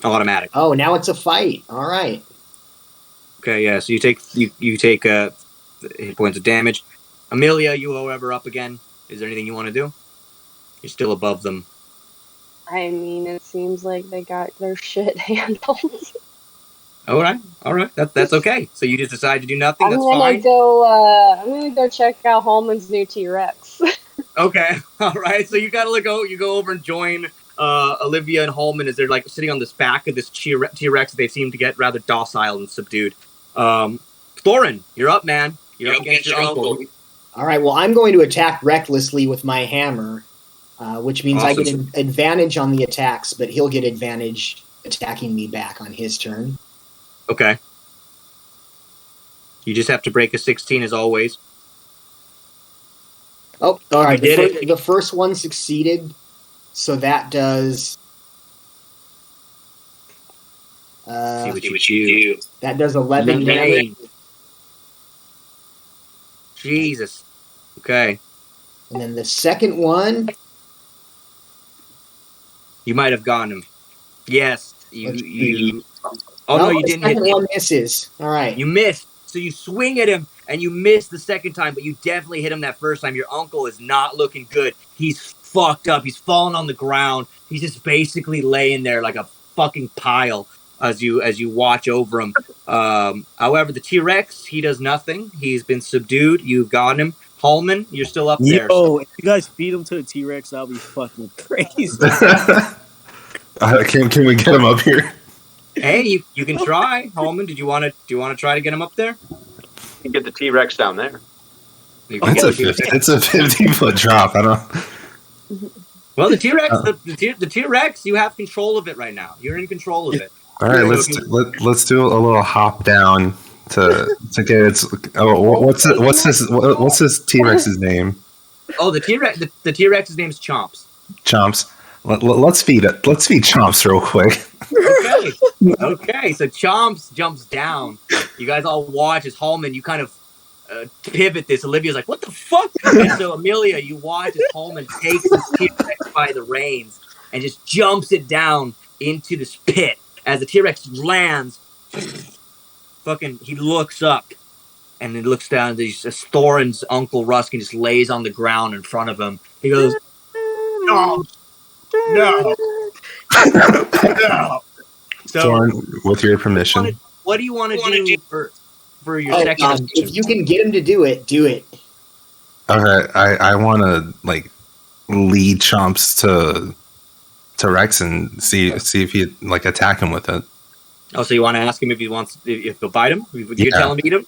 Automatic. Oh, now it's a fight. All right. Okay, yeah. So you take hit points of damage. Amelia, you however up again. Is there anything you want to do? You're still above them. I mean, it seems like they got their shit handled. All right. That's okay. So you just decide to do nothing. I'm That's gonna fine. I'm gonna go check out Holman's new T-Rex. Okay. All right. So you gotta you go over and join Olivia and Holman as they're like sitting on this back of this T-Rex. They seem to get rather docile and subdued. Thorin, you're up, man. You're up against your uncle. All right. Well, I'm going to attack recklessly with my hammer, which means I get an advantage on the attacks, but he'll get advantage attacking me back on his turn. Okay. You just have to break a 16 as always. Oh, all right. The first one succeeded, so that does. See what you do. That does 11 damage. Jesus. Okay. And then the second one. You might have gotten him. Yes. You. Oh, no, you didn't. The second one misses. All right. You missed. So you swing at him, and you miss the second time, but you definitely hit him that first time. Your uncle is not looking good. He's fucked up. He's fallen on the ground. He's just basically laying there like a fucking pile as you watch over him. However, the T-Rex, he does nothing. He's been subdued. You've got him. Holman, you're still up there. Yo, if you guys feed him to a T-Rex, that'll be fucking crazy. Can we get him up here? Hey, you can try, Holman. Do you want to try to get him up there? You can get the T-Rex down there. It's a 50-foot drop. I don't. Well, the T-Rex, the T-Rex, you have control of it right now. You're in control of it. All right, let's do a little hop down to get its. Oh, what's this T-Rex's name? Oh, the T-Rex's name is Chomps. Chomps. Let's feed Chomps real quick. Okay. So Chomps jumps down. You guys all watch as Holman. You kind of pivot this. Olivia's like, "What the fuck?" And so Amelia, you watch as Holman takes this T-Rex by the reins and just jumps it down into this pit. As the T-Rex lands, he looks up and he looks down. As Thorin's uncle Ruskin just lays on the ground in front of him. He goes, "No. No." So, Thorin, with your permission, what do you want to do for your second action? If you can get him to do it, do it. Okay, I want to like lead Chomps to Rex and see if he like attack him with it. Oh, so you want to ask him if he wants if he'll bite him? You tell him to eat him?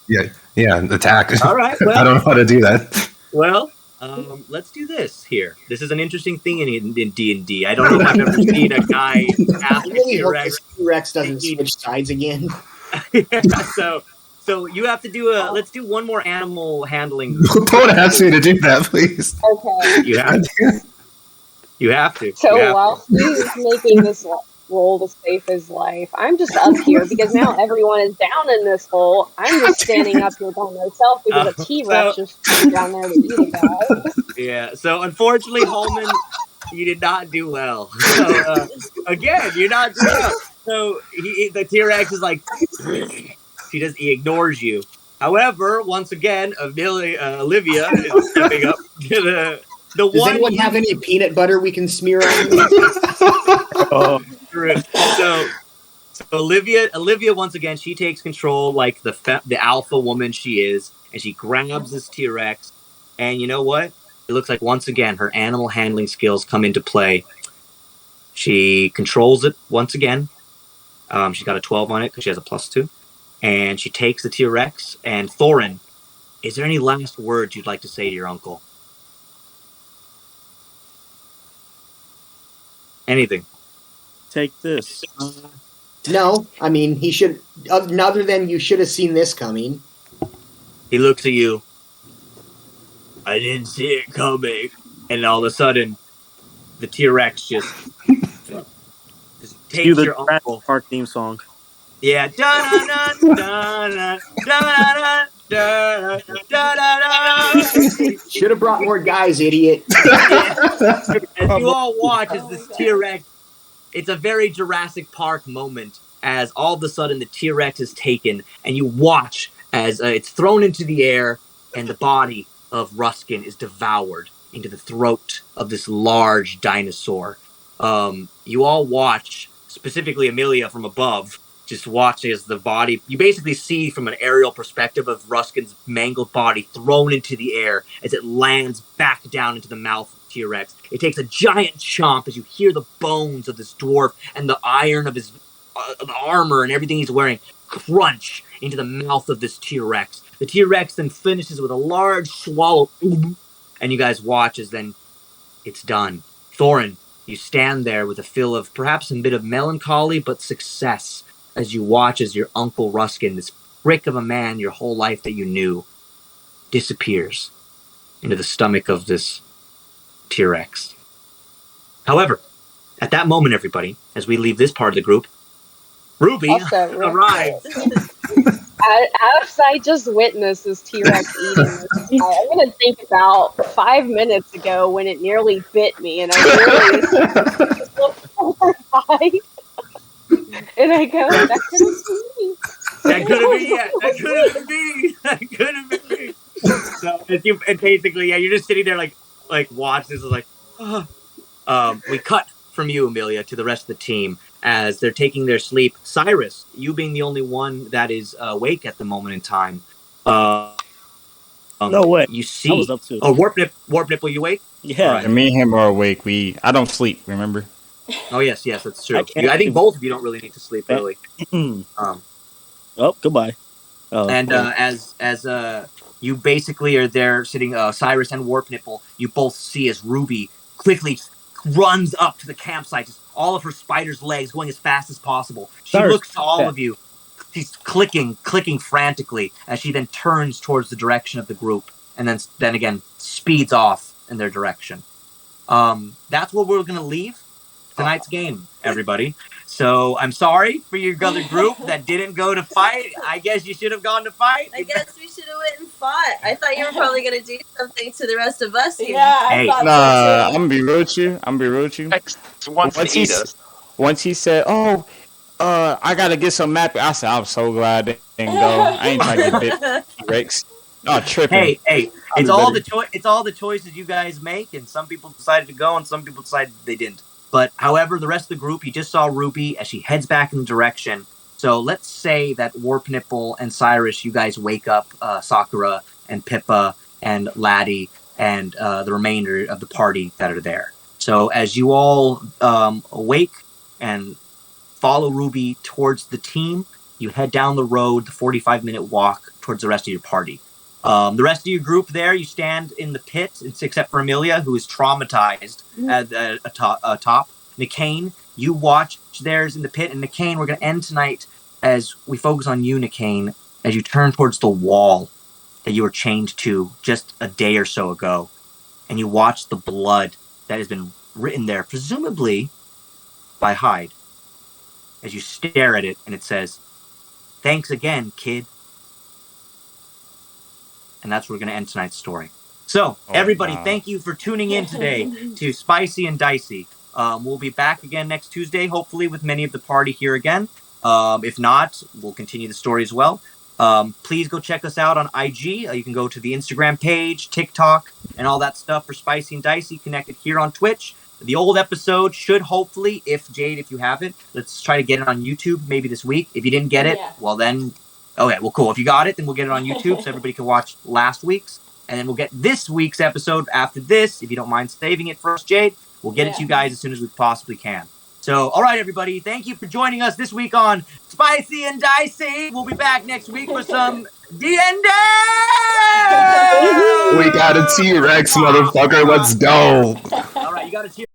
Yeah, attack. All right. Well, I don't know how to do that. Well, let's do this here. This is an interesting thing in D&D. I don't know if I've ever seen a guy ask a T-Rex. T-Rex doesn't switch sides again. So you have to do let's do one more animal handling. Don't ask me to do that, please. Okay. You have to. So while he's making this roll to save his life, I'm just up here because now everyone is down in this hole. I'm just standing up here by myself because a T-Rex just came down there to eat a guy. Yeah. So unfortunately, Holman, you did not do well. So again, you're not doing well. So the T-Rex is like, he ignores you. However, once again, Olivia is stepping up to the Does one. Anyone have any peanut butter we can smear on you? So Olivia once again, she takes control like the alpha woman she is, and she grabs this T-Rex. And you know what? It looks like once again her animal handling skills come into play. She controls it once again. She's got a 12 on it because she has a +2. And she takes the T-Rex. And Thorin, is there any last words you'd like to say to your uncle? Anything? Take this. No, I mean, he should, other than you should have seen this coming. He looks at you. I didn't see it coming. And all of a sudden, the T-Rex just takes your uncle. Park theme song. Yeah. Should have brought more guys, idiot. As you all watch as this T-Rex, it's a very Jurassic Park moment as all of a sudden the T-Rex is taken and you watch as it's thrown into the air and the body of Ruskin is devoured into the throat of this large dinosaur. You all watch, specifically Amelia from above, just watch as the body, you basically see from an aerial perspective of Ruskin's mangled body thrown into the air as it lands back down into the mouth of the T-Rex. It takes a giant chomp as you hear the bones of this dwarf and the iron of his the armor and everything he's wearing crunch into the mouth of this T-Rex. The T-Rex then finishes with a large swallow, and you guys watch as then it's done. Thorin, you stand there with a feel of perhaps a bit of melancholy, but success as you watch as your Uncle Ruskin, this brick of a man your whole life that you knew, disappears into the stomach of this T-Rex. However, at that moment, everybody, as we leave this part of the group, Ruby arrives. As I just witnessed this T-Rex eating this guy, I'm going to think about 5 minutes ago when it nearly bit me, and I really horrified. And I go, that could have been me. That could have been, yeah. That could have been me. That could have been me. So, and basically, yeah, you're just sitting there like watch this is like, we cut from you, Amelia, to the rest of the team as they're taking their sleep. Cyrus, you being the only one that is awake at the moment in time. No way. You see. I was up too. Oh, Warp Nipple, you awake? Yeah. Right. Me and him are awake. I don't sleep, remember? Oh, yes, that's true. I think both of you don't really need to sleep early. Oh, goodbye. Oh, and as you basically are there sitting, Cyrus and Warp Nipple, you both see as Ruby quickly runs up to the campsite, just all of her spider's legs going as fast as possible. She looks to all of you. She's clicking frantically as she then turns towards the direction of the group and then again speeds off in their direction. That's where we're going to leave tonight's game, everybody. So I'm sorry for your other group that didn't go to fight. I guess you should have gone to fight. I guess we should have went and fought. I thought you were probably going to do something to the rest of us here. Yeah, I thought so I'm gonna be real with you. Once he said, "Oh, I gotta get some map," I said, "I'm so glad they didn't go. I ain't trying to get bit, Rex." Oh, tripping. Hey, it's all the choices you guys make, and some people decided to go, and some people decided they didn't. But however, the rest of the group, you just saw Ruby as she heads back in the direction So let's say that Warp Nipple and Cyrus, you guys wake up Sakura and Pippa and Laddie and the remainder of the party that are there. So as you all awake and follow Ruby towards the team, you head down the road, the 45-minute walk towards the rest of your party. The rest of your group there, you stand in the pit, except for Amelia, who is traumatized atop. Nicaine, you watch theirs in the pit. And Nicaine, we're going to end tonight as we focus on you, Nicaine, as you turn towards the wall that you were chained to just a day or so ago. And you watch the blood that has been written there, presumably by Hyde, as you stare at it, and it says, "Thanks again, kid." And that's where we're going to end tonight's story. So, everybody, thank you for tuning in today to Spicy and Dicey. We'll be back again next Tuesday, hopefully with many of the party here again. If not, we'll continue the story as well. Please go check us out on IG. You can go to the Instagram page, TikTok, and all that stuff for Spicy and Dicey connected here on Twitch. The old episode should hopefully, if you haven't, let's try to get it on YouTube maybe this week. If you didn't get it, well then, okay, well cool. If you got it, then we'll get it on YouTube so everybody can watch last week's. And then we'll get this week's episode after this. If you don't mind saving it for us, Jade, we'll get it to you guys as soon as we possibly can. So, all right, everybody, thank you for joining us this week on Spicy and Dicey. We'll be back next week for some D&D! We got a T-Rex, motherfucker. Let's go. All right, you got a T-Rex.